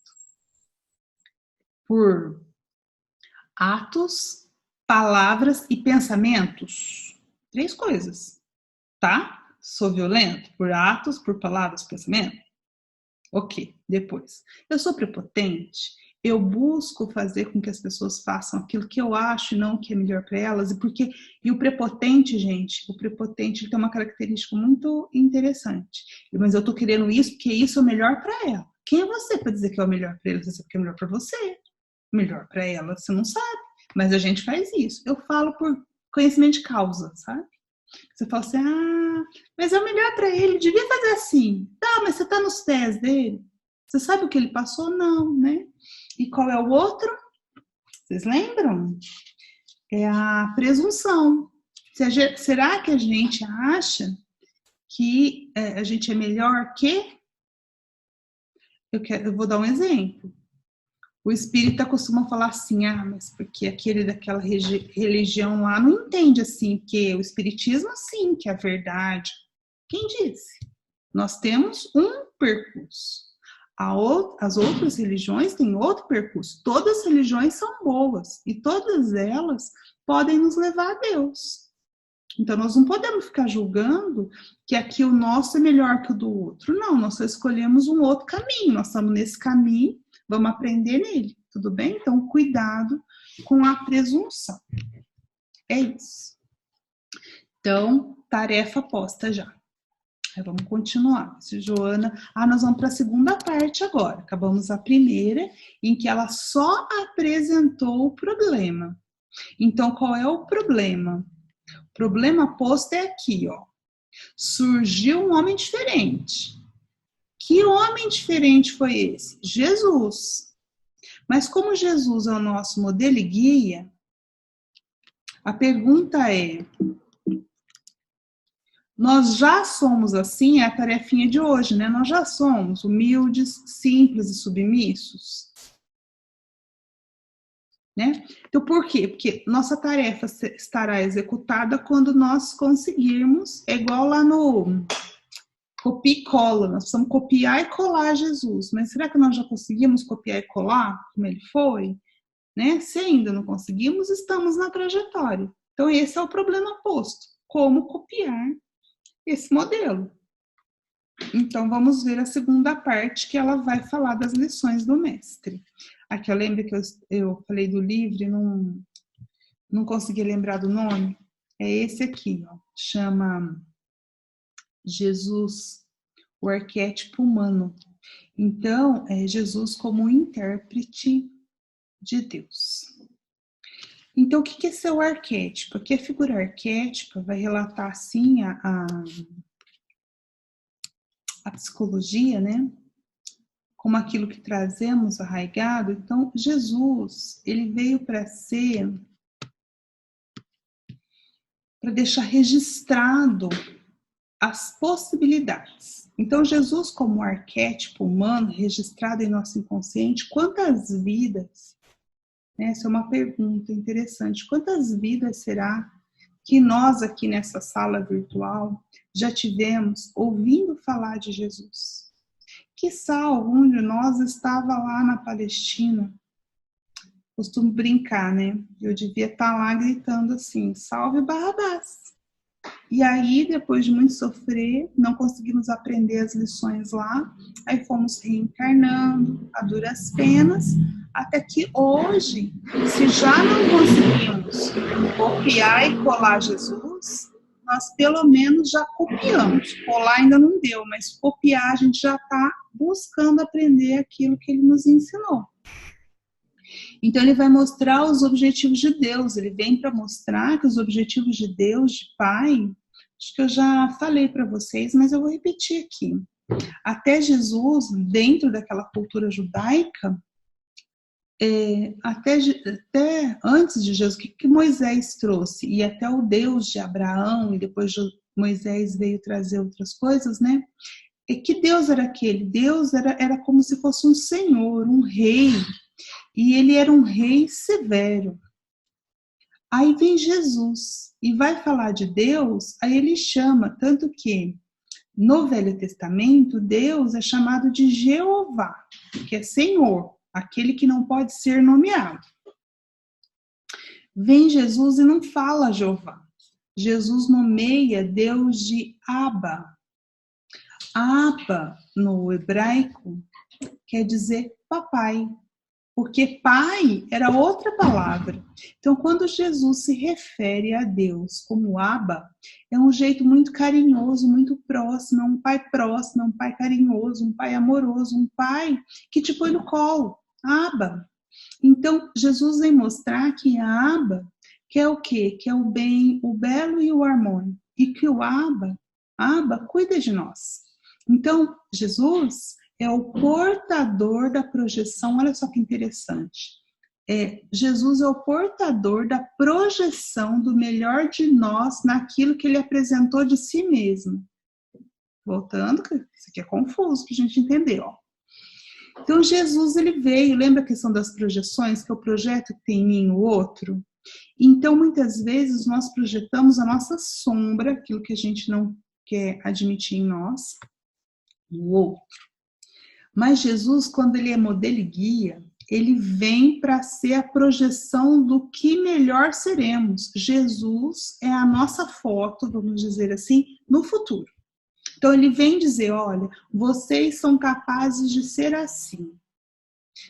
por atos, palavras e pensamentos. 3 coisas, tá? Sou violento por atos, por palavras, pensamento? Ok, depois. Eu sou prepotente? Eu busco fazer com que as pessoas façam aquilo que eu acho e não o que é melhor para elas. E o prepotente, gente, ele tem uma característica muito interessante. Mas eu tô querendo isso porque isso é o melhor para ela. Quem é você para dizer que é o melhor para ela? Você sabe que é melhor para você. Melhor para ela, você não sabe. Mas a gente faz isso. Eu falo por conhecimento de causa, sabe? Você fala assim, mas é o melhor para ele, devia fazer assim. Tá, mas você tá nos pés dele? Você sabe o que ele passou? Não, né? E qual é o outro? Vocês lembram? É a presunção. Será que a gente acha que a gente é melhor que? Eu vou dar um exemplo. O espírita costuma falar assim, mas porque aquele daquela religião lá não entende assim, que o espiritismo sim, que é a verdade. Quem disse? Nós temos um percurso. As outras religiões têm outro percurso. Todas as religiões são boas e todas elas podem nos levar a Deus. Então, nós não podemos ficar julgando que aqui o nosso é melhor que o do outro. Não, nós só escolhemos um outro caminho. Nós estamos nesse caminho, vamos aprender nele, tudo bem? Então, cuidado com a presunção. É isso. Então, tarefa posta já. Aí vamos continuar. Joana, nós vamos para a segunda parte agora. Acabamos a primeira, em que ela só apresentou o problema. Então, qual é o problema? O problema posto é aqui, ó. Surgiu um homem diferente. Que homem diferente foi esse? Jesus. Mas como Jesus é o nosso modelo e guia, a pergunta é: nós já somos assim? É a tarefinha de hoje, né? Nós já somos humildes, simples e submissos? Né? Então, por quê? Porque nossa tarefa estará executada quando nós conseguirmos, é igual lá no copia e cola, nós precisamos copiar e colar Jesus, mas será que nós já conseguimos copiar e colar como ele foi? Né? Se ainda não conseguimos, estamos na trajetória. Então, esse é o problema posto, como copiar esse modelo. Então, vamos ver a segunda parte, que ela vai falar das lições do mestre. Aqui, eu lembro que eu falei do livro e não consegui lembrar do nome. É esse aqui, ó. Chama Jesus, o arquétipo humano. Então, é Jesus como intérprete de Deus. Então, o que é seu arquétipo? Aqui a figura arquétipa vai relatar, assim, a psicologia, né? Como aquilo que trazemos arraigado. Então, Jesus, ele veio para deixar registrado as possibilidades. Então, Jesus, como arquétipo humano, registrado em nosso inconsciente, quantas vidas, né? Essa é uma pergunta interessante, quantas vidas será que nós aqui nessa sala virtual já tivemos ouvindo falar de Jesus? Quiçá algum de nós estava lá na Palestina. Costumo brincar, né? Eu devia estar lá gritando assim, salve Barrabás. E aí, depois de muito sofrer, não conseguimos aprender as lições lá, aí fomos reencarnando a duras penas, até que hoje, se já não conseguimos copiar e colar Jesus, nós pelo menos já copiamos. Colar ainda não deu, mas copiar a gente já está buscando aprender aquilo que ele nos ensinou. Então, ele vai mostrar os objetivos de Deus. Ele vem para mostrar que os objetivos de Deus, de Pai, acho que eu já falei para vocês, mas eu vou repetir aqui. Até Jesus, dentro daquela cultura judaica, até antes de Jesus, o que Moisés trouxe? E até o Deus de Abraão, e depois Moisés veio trazer outras coisas, né? E que Deus era aquele? Deus era como se fosse um senhor, um rei. E ele era um rei severo. Aí vem Jesus e vai falar de Deus, aí ele chama, tanto que no Velho Testamento, Deus é chamado de Jeová, que é Senhor, aquele que não pode ser nomeado. Vem Jesus e não fala Jeová. Jesus nomeia Deus de Abba. Abba, no hebraico, quer dizer papai. Porque pai era outra palavra. Então, quando Jesus se refere a Deus como Abba, é um jeito muito carinhoso, muito próximo, é um pai carinhoso, um pai amoroso, um pai que te põe no colo. Abba. Então, Jesus vem mostrar que a Abba quer o quê? Que é o bem, o belo e o harmônico. E que o Abba cuida de nós. Então, Jesus é o portador da projeção, olha só que interessante. Jesus é o portador da projeção do melhor de nós naquilo que ele apresentou de si mesmo. Voltando, que isso aqui é confuso para a gente entender, ó. Então, Jesus, ele veio, lembra a questão das projeções, que é o projeto que tem em mim no outro? Então, muitas vezes, nós projetamos a nossa sombra, aquilo que a gente não quer admitir em nós, no outro. Mas Jesus, quando ele é modelo e guia, Ele vem para ser a projeção do que melhor seremos. Jesus é a nossa foto, vamos dizer assim, no futuro. Então, ele vem dizer, olha, vocês são capazes de ser assim.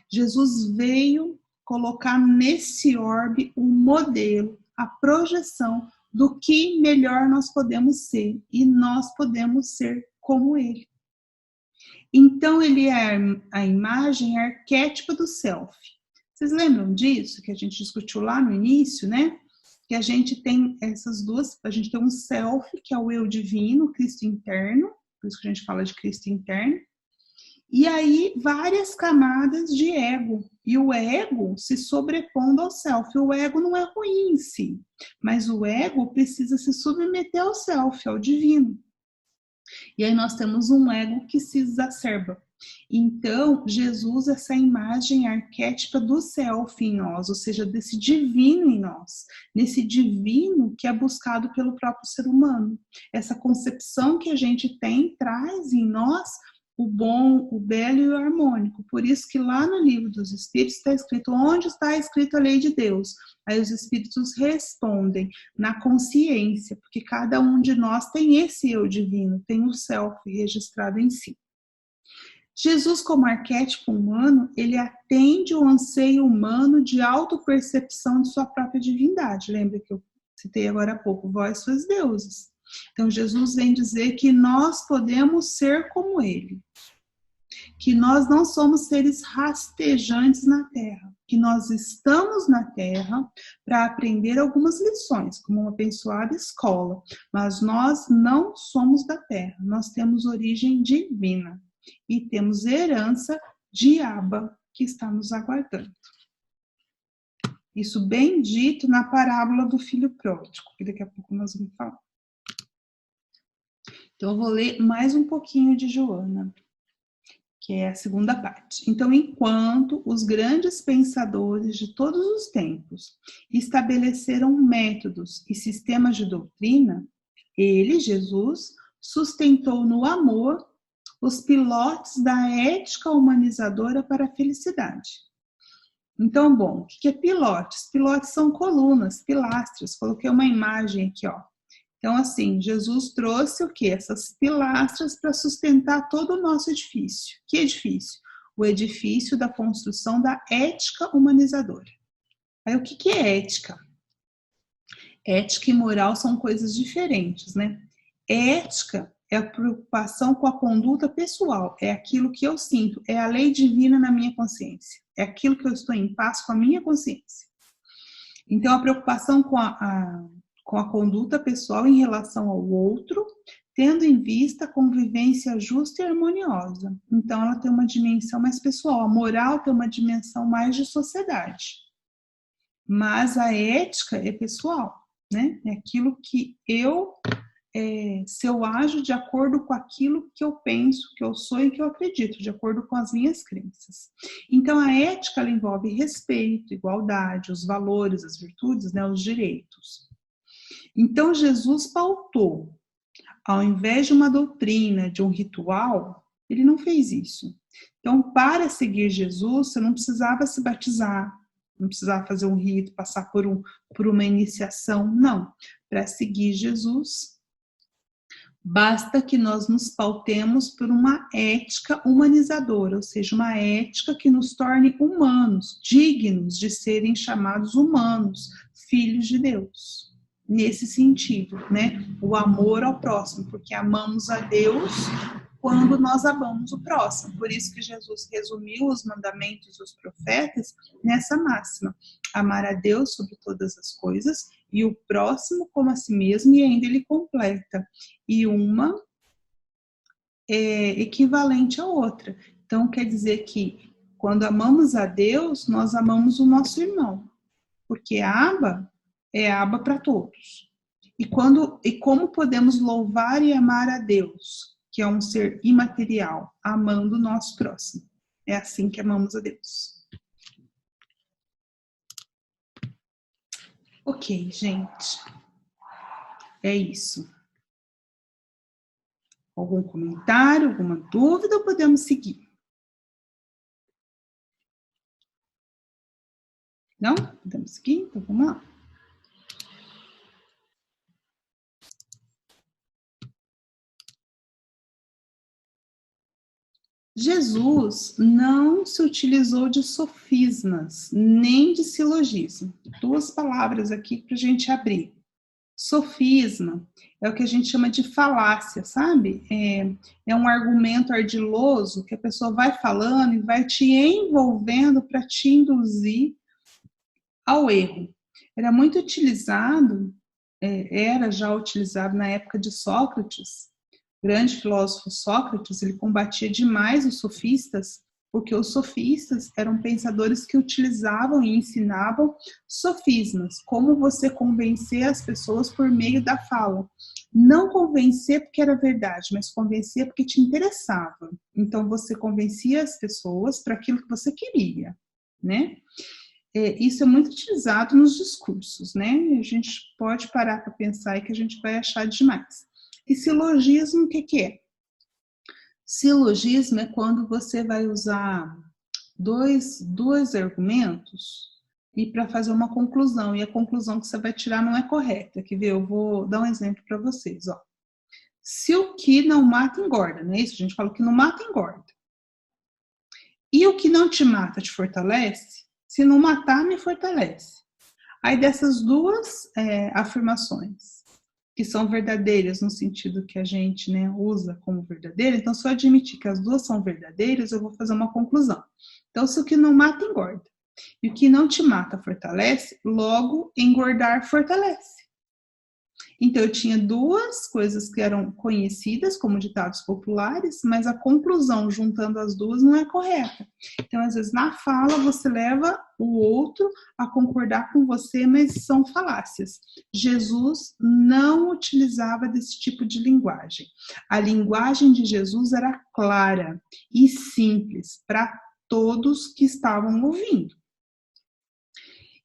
Jesus veio colocar nesse orbe um modelo, a projeção do que melhor nós podemos ser. E nós podemos ser como ele. Então, ele é a imagem arquétipa do self. Vocês lembram disso, que a gente discutiu lá no início, né? Que a gente tem essas duas, a gente tem um self, que é o eu divino, Cristo interno, por isso que a gente fala de Cristo interno, e aí várias camadas de ego, e o ego se sobrepondo ao self. O ego não é ruim em si, mas o ego precisa se submeter ao self, ao divino. E aí nós temos um ego que se exacerba. Então, Jesus, essa imagem arquétipa do self em nós, ou seja, desse divino em nós, nesse divino que é buscado pelo próprio ser humano. Essa concepção que a gente tem traz em nós o bom, o belo e o harmônico. Por isso que lá no livro dos Espíritos está escrito, onde está escrito a lei de Deus? Aí os Espíritos respondem, na consciência, porque cada um de nós tem esse eu divino, tem o self registrado em si. Jesus, como arquétipo humano, ele atende o anseio humano de autopercepção de sua própria divindade. Lembra que eu citei agora há pouco, vós sois deuses. Então, Jesus vem dizer que nós podemos ser como ele. Que nós não somos seres rastejantes na Terra. Que nós estamos na Terra para aprender algumas lições, como uma abençoada escola. Mas nós não somos da Terra. Nós temos origem divina. E temos herança de Abba, que está nos aguardando. Isso bem dito na parábola do filho pródigo, que daqui a pouco nós vamos falar. Então, eu vou ler mais um pouquinho de Joana, que é a segunda parte. Então, enquanto os grandes pensadores de todos os tempos estabeleceram métodos e sistemas de doutrina, ele, Jesus, sustentou no amor os pilotes da ética humanizadora para a felicidade. Então, bom, o que é pilotes? Pilotes são colunas, pilastras. Coloquei uma imagem aqui, ó. Então, assim, Jesus trouxe o quê? Essas pilastras para sustentar todo o nosso edifício. Que edifício? O edifício da construção da ética humanizadora. Aí, o que é ética? Ética e moral são coisas diferentes, né? Ética é a preocupação com a conduta pessoal, é aquilo que eu sinto, é a lei divina na minha consciência, é aquilo que eu estou em paz com a minha consciência. Então, a preocupação com a conduta pessoal em relação ao outro, tendo em vista a convivência justa e harmoniosa. Então, ela tem uma dimensão mais pessoal. A moral tem uma dimensão mais de sociedade. Mas a ética é pessoal, né? É aquilo que se eu ajo de acordo com aquilo que eu penso, que eu sou e que eu acredito, de acordo com as minhas crenças. Então, a ética ela envolve respeito, igualdade, os valores, as virtudes, né, os direitos. Então, Jesus pautou, ao invés de uma doutrina, de um ritual, ele não fez isso. Então, para seguir Jesus, você não precisava se batizar, não precisava fazer um rito, passar por uma iniciação, não. Para seguir Jesus, basta que nós nos pautemos por uma ética humanizadora, ou seja, uma ética que nos torne humanos, dignos de serem chamados humanos, filhos de Deus. Nesse sentido, né? O amor ao próximo, porque amamos a Deus quando nós amamos o próximo. Por isso que Jesus resumiu os mandamentos dos profetas nessa máxima: amar a Deus sobre todas as coisas e o próximo como a si mesmo, e ainda ele completa. E uma é equivalente à outra. Então, quer dizer que quando amamos a Deus, nós amamos o nosso irmão, porque Abba é Abba para todos. E como podemos louvar e amar a Deus, que é um ser imaterial, amando o nosso próximo? É assim que amamos a Deus. Ok, gente. É isso. Algum comentário, alguma dúvida, ou podemos seguir? Não? Podemos seguir? Então, vamos lá. Jesus não se utilizou de sofismas, nem de silogismo. Duas palavras aqui para a gente abrir. Sofisma é o que a gente chama de falácia, sabe? É um argumento ardiloso que a pessoa vai falando e vai te envolvendo para te induzir ao erro. Era muito utilizado, era já utilizado na época de Sócrates. O grande filósofo Sócrates, ele combatia demais os sofistas, porque os sofistas eram pensadores que utilizavam e ensinavam sofismas, como você convencer as pessoas por meio da fala. Não convencer porque era verdade, mas convencer porque te interessava. Então você convencia as pessoas para aquilo que você queria, né? Isso é muito utilizado nos discursos, né? A gente pode parar para pensar e que a gente vai achar demais. E silogismo, o que é? Silogismo é quando você vai usar dois argumentos e para fazer uma conclusão, e a conclusão que você vai tirar não é correta. Quer ver? Eu vou dar um exemplo para vocês. Ó. Se o que não mata, engorda, não é isso? A gente fala que não mata, engorda. E o que não te mata, te fortalece? Se não matar, me fortalece. Aí dessas duas afirmações, que são verdadeiras no sentido que a gente usa como verdadeira, então se eu admitir que as duas são verdadeiras, eu vou fazer uma conclusão. Então, se o que não mata, engorda. E o que não te mata, fortalece, logo, engordar, fortalece. Então, eu tinha duas coisas que eram conhecidas como ditados populares, mas a conclusão juntando as duas não é correta. Então, às vezes, na fala, você leva o outro a concordar com você, mas são falácias. Jesus não utilizava desse tipo de linguagem. A linguagem de Jesus era clara e simples para todos que estavam ouvindo.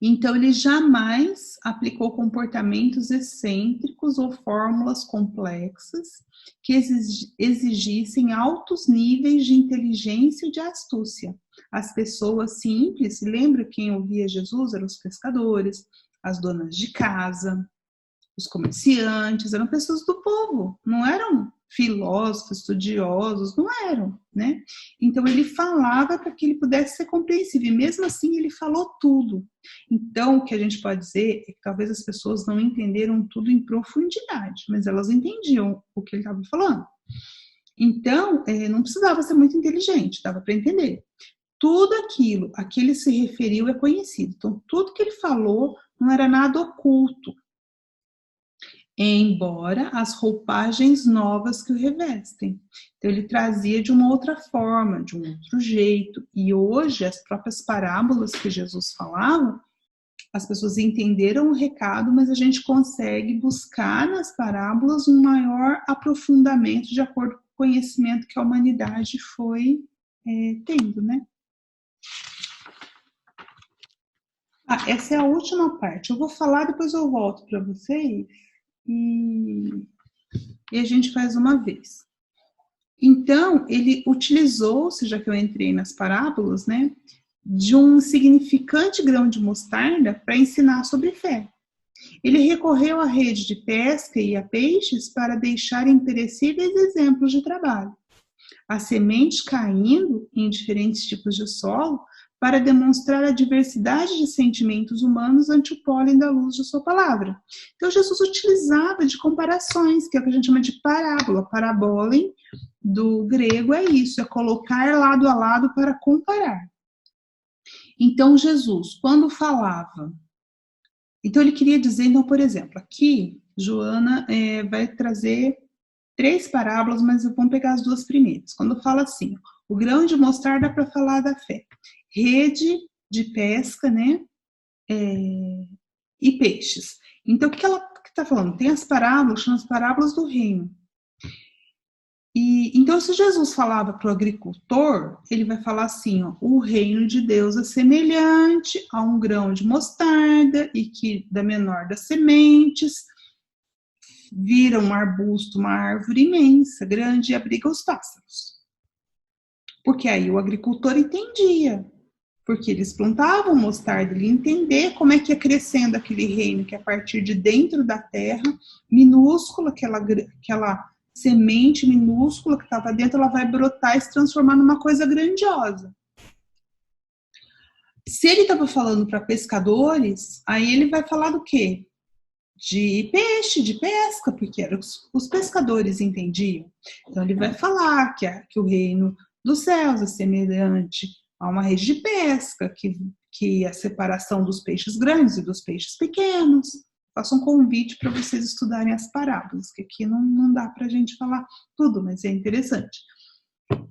Então, ele jamais aplicou comportamentos excêntricos ou fórmulas complexas que exigissem altos níveis de inteligência e de astúcia. As pessoas simples, lembra quem ouvia Jesus? Eram os pescadores, as donas de casa, os comerciantes, eram pessoas do povo, não eram filósofos, estudiosos, não eram, né? Então ele falava para que ele pudesse ser compreensível, e mesmo assim ele falou tudo. Então o que a gente pode dizer é que talvez as pessoas não entenderam tudo em profundidade, mas elas entendiam o que ele estava falando. Então não precisava ser muito inteligente, dava para entender. Tudo aquilo a que ele se referiu é conhecido. Então tudo que ele falou não era nada oculto, embora as roupagens novas que o revestem. Então, ele trazia de uma outra forma, de um outro jeito. E hoje, as próprias parábolas que Jesus falava, as pessoas entenderam o recado, mas a gente consegue buscar nas parábolas um maior aprofundamento de acordo com o conhecimento que a humanidade foi tendo, né? Essa é a última parte. Eu vou falar, depois eu volto para vocês. E a gente faz uma vez. Então, ele utilizou-se, já que eu entrei nas parábolas, né, de um significante grão de mostarda para ensinar sobre fé. Ele recorreu à rede de pesca e a peixes para deixar imperecíveis exemplos de trabalho. A semente caindo em diferentes tipos de solo para demonstrar a diversidade de sentimentos humanos ante o pólen da luz de sua palavra. Então, Jesus utilizava de comparações, que é o que a gente chama de parábola. Parabolem, do grego, é isso, é colocar lado a lado para comparar. Então, Jesus, quando falava... Então, ele queria dizer, então, por exemplo, aqui, Joana vai trazer 3 parábolas, mas vamos pegar as 2 primeiras. Quando fala assim, o grão de mostarda para falar da fé. Rede de pesca, né? E peixes. Então, o que ela está falando? Tem as parábolas, chamam as parábolas do reino. Então, se Jesus falava para o agricultor, ele vai falar assim, ó, o reino de Deus é semelhante a um grão de mostarda e que da menor das sementes vira um arbusto, uma árvore imensa, grande e abriga os pássaros. Porque aí o agricultor entendia porque eles plantavam mostarda, ele entender como é que ia crescendo aquele reino, que a partir de dentro da terra, minúscula, aquela semente minúscula que estava dentro, ela vai brotar e se transformar numa coisa grandiosa. Se ele estava falando para pescadores, aí ele vai falar do quê? De peixe, de pesca, porque eram os pescadores entendiam. Então ele vai falar que o reino dos céus é semelhante a uma rede de pesca, que a separação dos peixes grandes e dos peixes pequenos. Faço um convite para vocês estudarem as parábolas, que aqui não dá para a gente falar tudo, mas é interessante.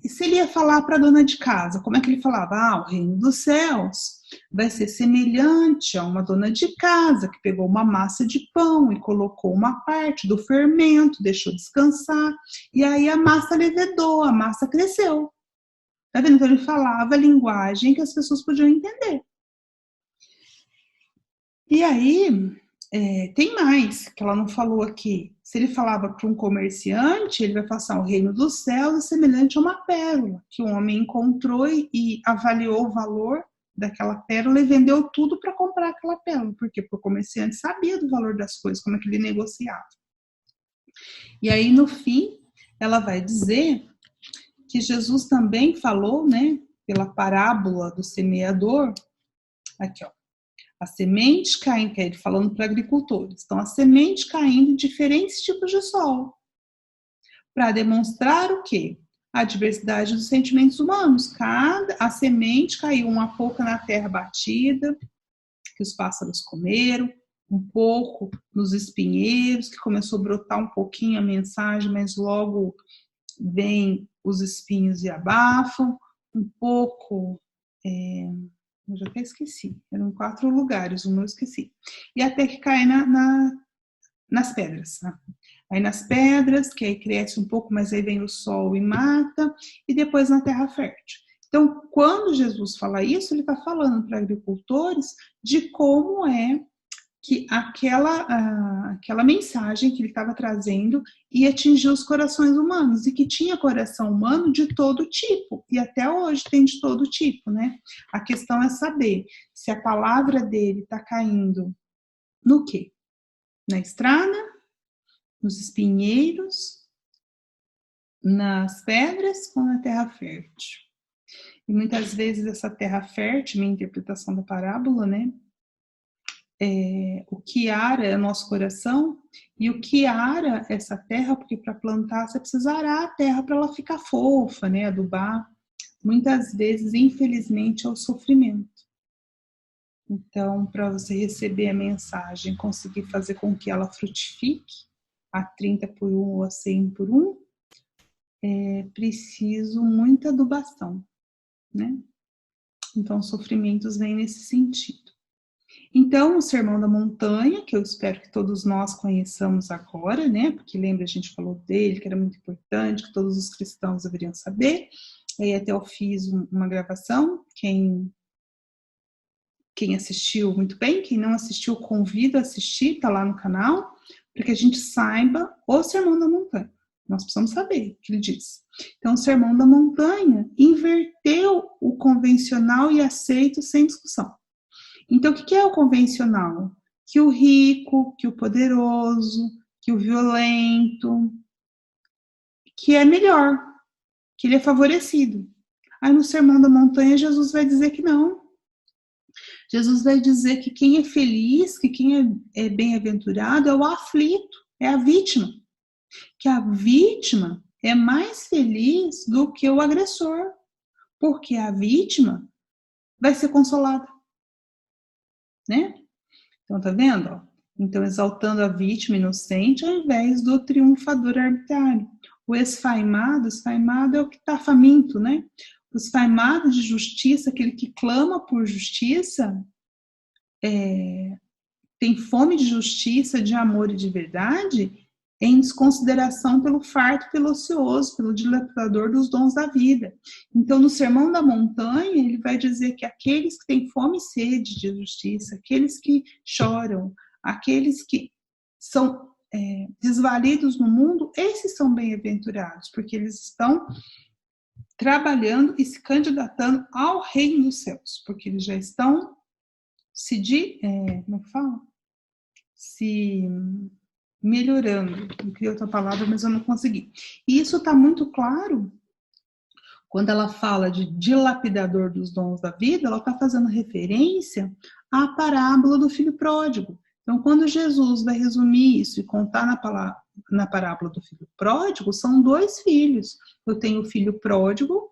E se ele ia falar para a dona de casa, como é que ele falava? O reino dos céus vai ser semelhante a uma dona de casa que pegou uma massa de pão e colocou uma parte do fermento, deixou descansar, e aí a massa levedou, a massa cresceu. Tá vendo? Então ele falava a linguagem que as pessoas podiam entender. E aí, tem mais, que ela não falou aqui. Se ele falava para um comerciante, ele vai passar o reino dos céus é semelhante a uma pérola, que o homem encontrou e avaliou o valor daquela pérola e vendeu tudo para comprar aquela pérola. Por quê? Porque o comerciante sabia do valor das coisas, como é que ele negociava. E aí, no fim, ela vai dizer que Jesus também falou, né, pela parábola do semeador, aqui, ó. A semente caindo, que é ele falando para agricultores. Então, a semente caindo em diferentes tipos de solo. Para demonstrar o quê? A diversidade dos sentimentos humanos. A semente caiu uma pouco na terra batida, que os pássaros comeram, um pouco nos espinheiros, que começou a brotar um pouquinho a mensagem, mas logo vem os espinhos e abafam. Um pouco... eu já até esqueci, eram 4 lugares, eu esqueci. E até que cai nas pedras. Né? Aí nas pedras, que aí cresce um pouco, mas aí vem o sol e mata, e depois na terra fértil. Então, quando Jesus fala isso, ele está falando para agricultores de como é que aquela mensagem que ele estava trazendo ia atingir os corações humanos, e que tinha coração humano de todo tipo, e até hoje tem de todo tipo, né? A questão é saber se a palavra dele está caindo no quê? Na estrada, nos espinheiros, nas pedras ou na terra fértil. E muitas vezes essa terra fértil, minha interpretação da parábola, né? O que ara é o nosso coração, e o que ara essa terra, porque para plantar você precisa arar a terra para ela ficar fofa, né, adubar. Muitas vezes, infelizmente, é o sofrimento. Então, para você receber a mensagem, conseguir fazer com que ela frutifique, a 30 por 1 ou a 100 por 1, é preciso muita adubação, né? Então, os sofrimentos vêm nesse sentido. Então, o Sermão da Montanha, que eu espero que todos nós conheçamos agora, né? Porque lembra, a gente falou dele, que era muito importante, que todos os cristãos deveriam saber. Aí até eu fiz uma gravação, quem assistiu, muito bem. Quem não assistiu, convido a assistir, tá lá no canal, para que a gente saiba o Sermão da Montanha. Nós precisamos saber o que ele diz. Então, o Sermão da Montanha inverteu o convencional e aceito sem discussão. Então, o que é o convencional? Que o rico, que o poderoso, que o violento, que é melhor, que ele é favorecido. Aí no Sermão da Montanha, Jesus vai dizer que não. Jesus vai dizer que quem é feliz, que quem é bem-aventurado é o aflito, é a vítima. Que a vítima é mais feliz do que o agressor, porque a vítima vai ser consolada. Né? Então, tá vendo? Então, exaltando a vítima inocente ao invés do triunfador arbitrário. O esfaimado é o que está faminto, né? O esfaimado de justiça, aquele que clama por justiça, tem fome de justiça, de amor e de verdade, em desconsideração pelo farto, pelo ocioso, pelo dilapidador dos dons da vida. Então, no Sermão da Montanha, ele vai dizer que aqueles que têm fome e sede de justiça, aqueles que choram, aqueles que são desvalidos no mundo, esses são bem-aventurados, porque eles estão trabalhando e se candidatando ao reino dos céus, porque eles já estão como é que fala? Se melhorando. Eu queria outra palavra, mas eu não consegui. E isso está muito claro quando ela fala de dilapidador dos dons da vida, ela está fazendo referência à parábola do filho pródigo. Então, quando Jesus vai resumir isso e contar na parábola do filho pródigo, são 2 filhos. Eu tenho o filho pródigo,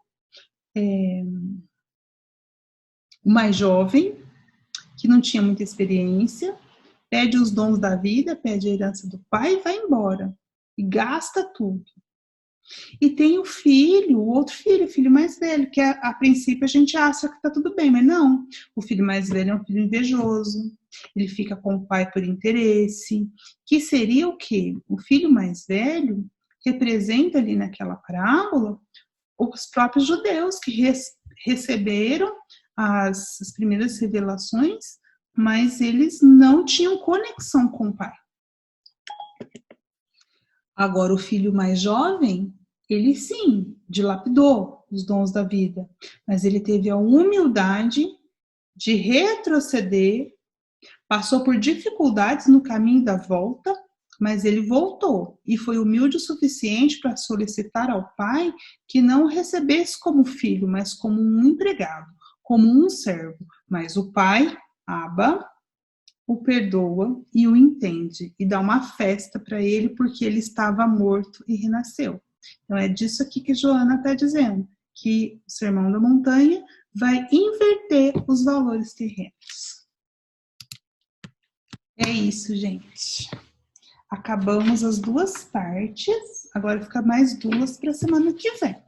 o mais jovem, que não tinha muita experiência, pede os dons da vida, pede a herança do pai e vai embora. E gasta tudo. E tem o outro filho, o filho mais velho, que a princípio a gente acha que tá tudo bem, mas não. O filho mais velho é um filho invejoso, ele fica com o pai por interesse, que seria o quê? O filho mais velho representa ali naquela parábola os próprios judeus que receberam as primeiras revelações, mas eles não tinham conexão com o pai. Agora, o filho mais jovem, ele sim, dilapidou os dons da vida, mas ele teve a humildade de retroceder, passou por dificuldades no caminho da volta, mas ele voltou e foi humilde o suficiente para solicitar ao pai que não o recebesse como filho, mas como um empregado, como um servo. Mas o pai, Abba, o perdoa e o entende e dá uma festa para ele porque ele estava morto e renasceu. Então é disso aqui que Joana está dizendo, que o Sermão da Montanha vai inverter os valores terrenos. É isso, gente. Acabamos as 2 partes, agora fica mais 2 para a semana que vem.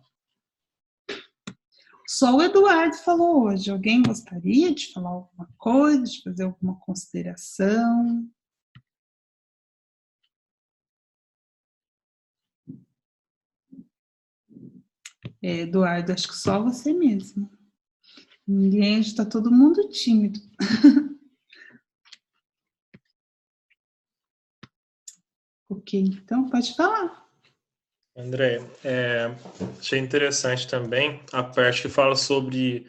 Só o Eduardo falou hoje. Alguém gostaria de falar alguma coisa, de fazer alguma consideração? Eduardo, acho que só você mesmo. Ninguém, está todo mundo tímido. Ok, então pode falar. André, achei interessante também a parte que fala sobre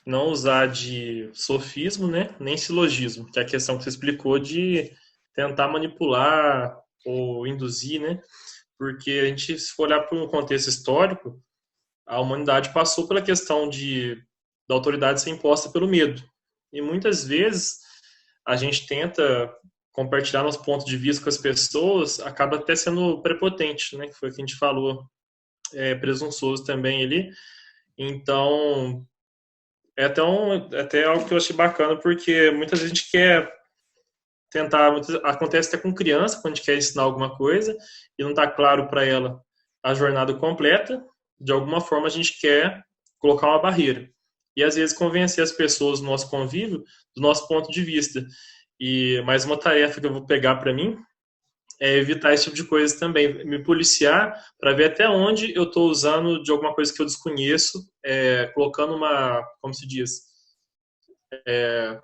não usar de sofismo, né, nem silogismo, que é a questão que você explicou de tentar manipular ou induzir, né, porque a gente, se for olhar para um contexto histórico, a humanidade passou pela questão da autoridade ser imposta pelo medo. E muitas vezes a gente tenta compartilhar nosso ponto de vista com as pessoas, acaba até sendo prepotente, né? Que foi o que a gente falou, presunçoso também ali. Então, até algo que eu achei bacana, porque muitas vezes a gente quer tentar, acontece até com criança, quando a gente quer ensinar alguma coisa e não está claro para ela a jornada completa, de alguma forma a gente quer colocar uma barreira. E às vezes convencer as pessoas no nosso convívio do nosso ponto de vista. E mais uma tarefa que eu vou pegar para mim é evitar esse tipo de coisa também, me policiar para ver até onde eu estou usando de alguma coisa que eu desconheço, colocando como se diz,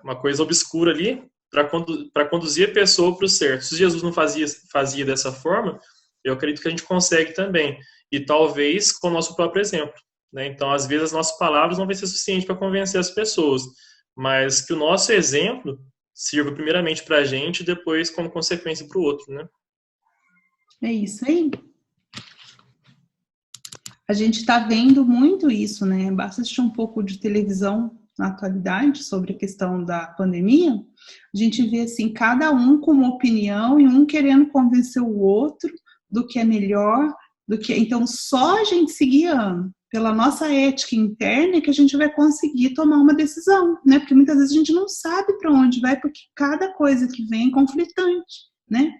uma coisa obscura ali para conduzir a pessoa para o certo. Se Jesus não fazia dessa forma, eu acredito que a gente consegue também, e talvez com o nosso próprio exemplo, né? Então, às vezes, as nossas palavras não vai ser suficiente para convencer as pessoas, mas que o nosso exemplo sirva primeiramente para a gente e depois como consequência para o outro, né? É isso aí. A gente está vendo muito isso, né? Basta assistir um pouco de televisão na atualidade sobre a questão da pandemia, a gente vê assim, cada um com uma opinião e um querendo convencer o outro do que é melhor, então só a gente se guiando pela nossa ética interna que a gente vai conseguir tomar uma decisão, né? Porque muitas vezes a gente não sabe para onde vai, porque cada coisa que vem é conflitante, né?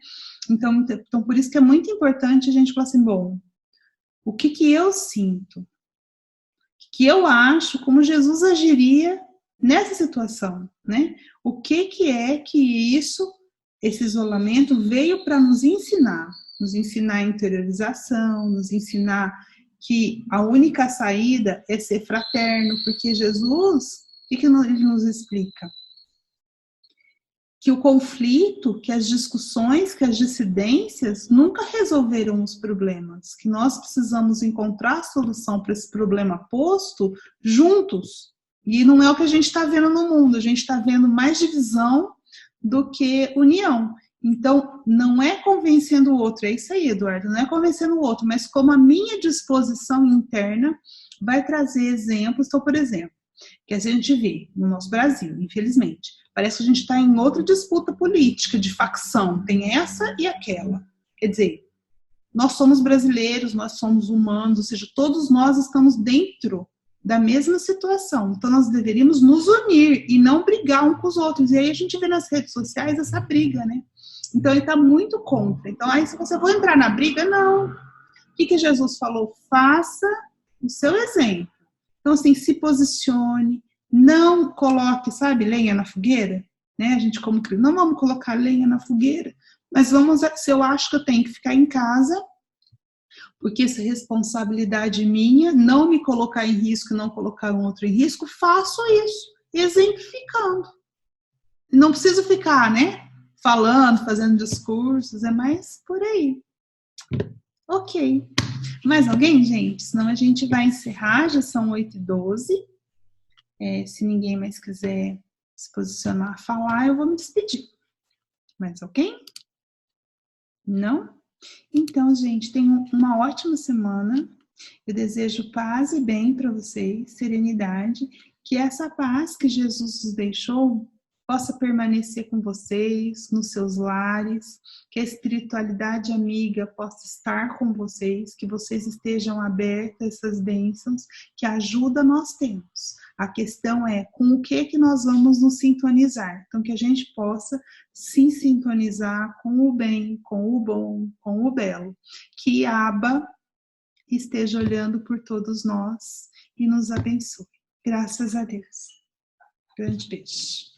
Então por isso que é muito importante a gente falar assim, bom, o que eu sinto? Que eu acho como Jesus agiria nessa situação, né? O que é que esse isolamento veio para nos ensinar a interiorização, nos ensinar que a única saída é ser fraterno, porque Jesus, o que ele nos explica? que o conflito, que as discussões, que as dissidências nunca resolveram os problemas, que nós precisamos encontrar a solução para esse problema posto juntos. E não é o que a gente está vendo no mundo, a gente está vendo mais divisão do que união. Então, não é convencendo o outro, é isso aí, Eduardo, não é convencendo o outro, mas como a minha disposição interna vai trazer exemplos. Então, por exemplo, que a gente vê no nosso Brasil, infelizmente, parece que a gente está em outra disputa política de facção, tem essa e aquela. Quer dizer, nós somos brasileiros, nós somos humanos, ou seja, todos nós estamos dentro da mesma situação. Então, nós deveríamos nos unir e não brigar um com os outros. E aí a gente vê nas redes sociais essa briga, né? Então, ele está muito contra. Então, aí se você for entrar na briga, não. O que Jesus falou? Faça o seu exemplo. Então, assim, se posicione, não coloque, sabe, lenha na fogueira, né? A gente como não vamos colocar lenha na fogueira, mas vamos, se eu acho que eu tenho que ficar em casa, porque essa responsabilidade minha, não me colocar em risco, não colocar um outro em risco, faço isso, exemplificando. Não preciso ficar, né, falando, fazendo discursos, é mais por aí. Ok. Mais alguém, gente? Senão a gente vai encerrar, já são 8h12. Se ninguém mais quiser se posicionar, falar, eu vou me despedir. Mais alguém? Não? Então, gente, tenham uma ótima semana. Eu desejo paz e bem para vocês, serenidade, que essa paz que Jesus nos deixou possa permanecer com vocês, nos seus lares, que a espiritualidade amiga possa estar com vocês, que vocês estejam abertos a essas bênçãos, que ajuda nós temos. A questão é com o que nós vamos nos sintonizar. Então, que a gente possa se sintonizar com o bem, com o bom, com o belo. Que Abba esteja olhando por todos nós e nos abençoe. Graças a Deus. Grande beijo.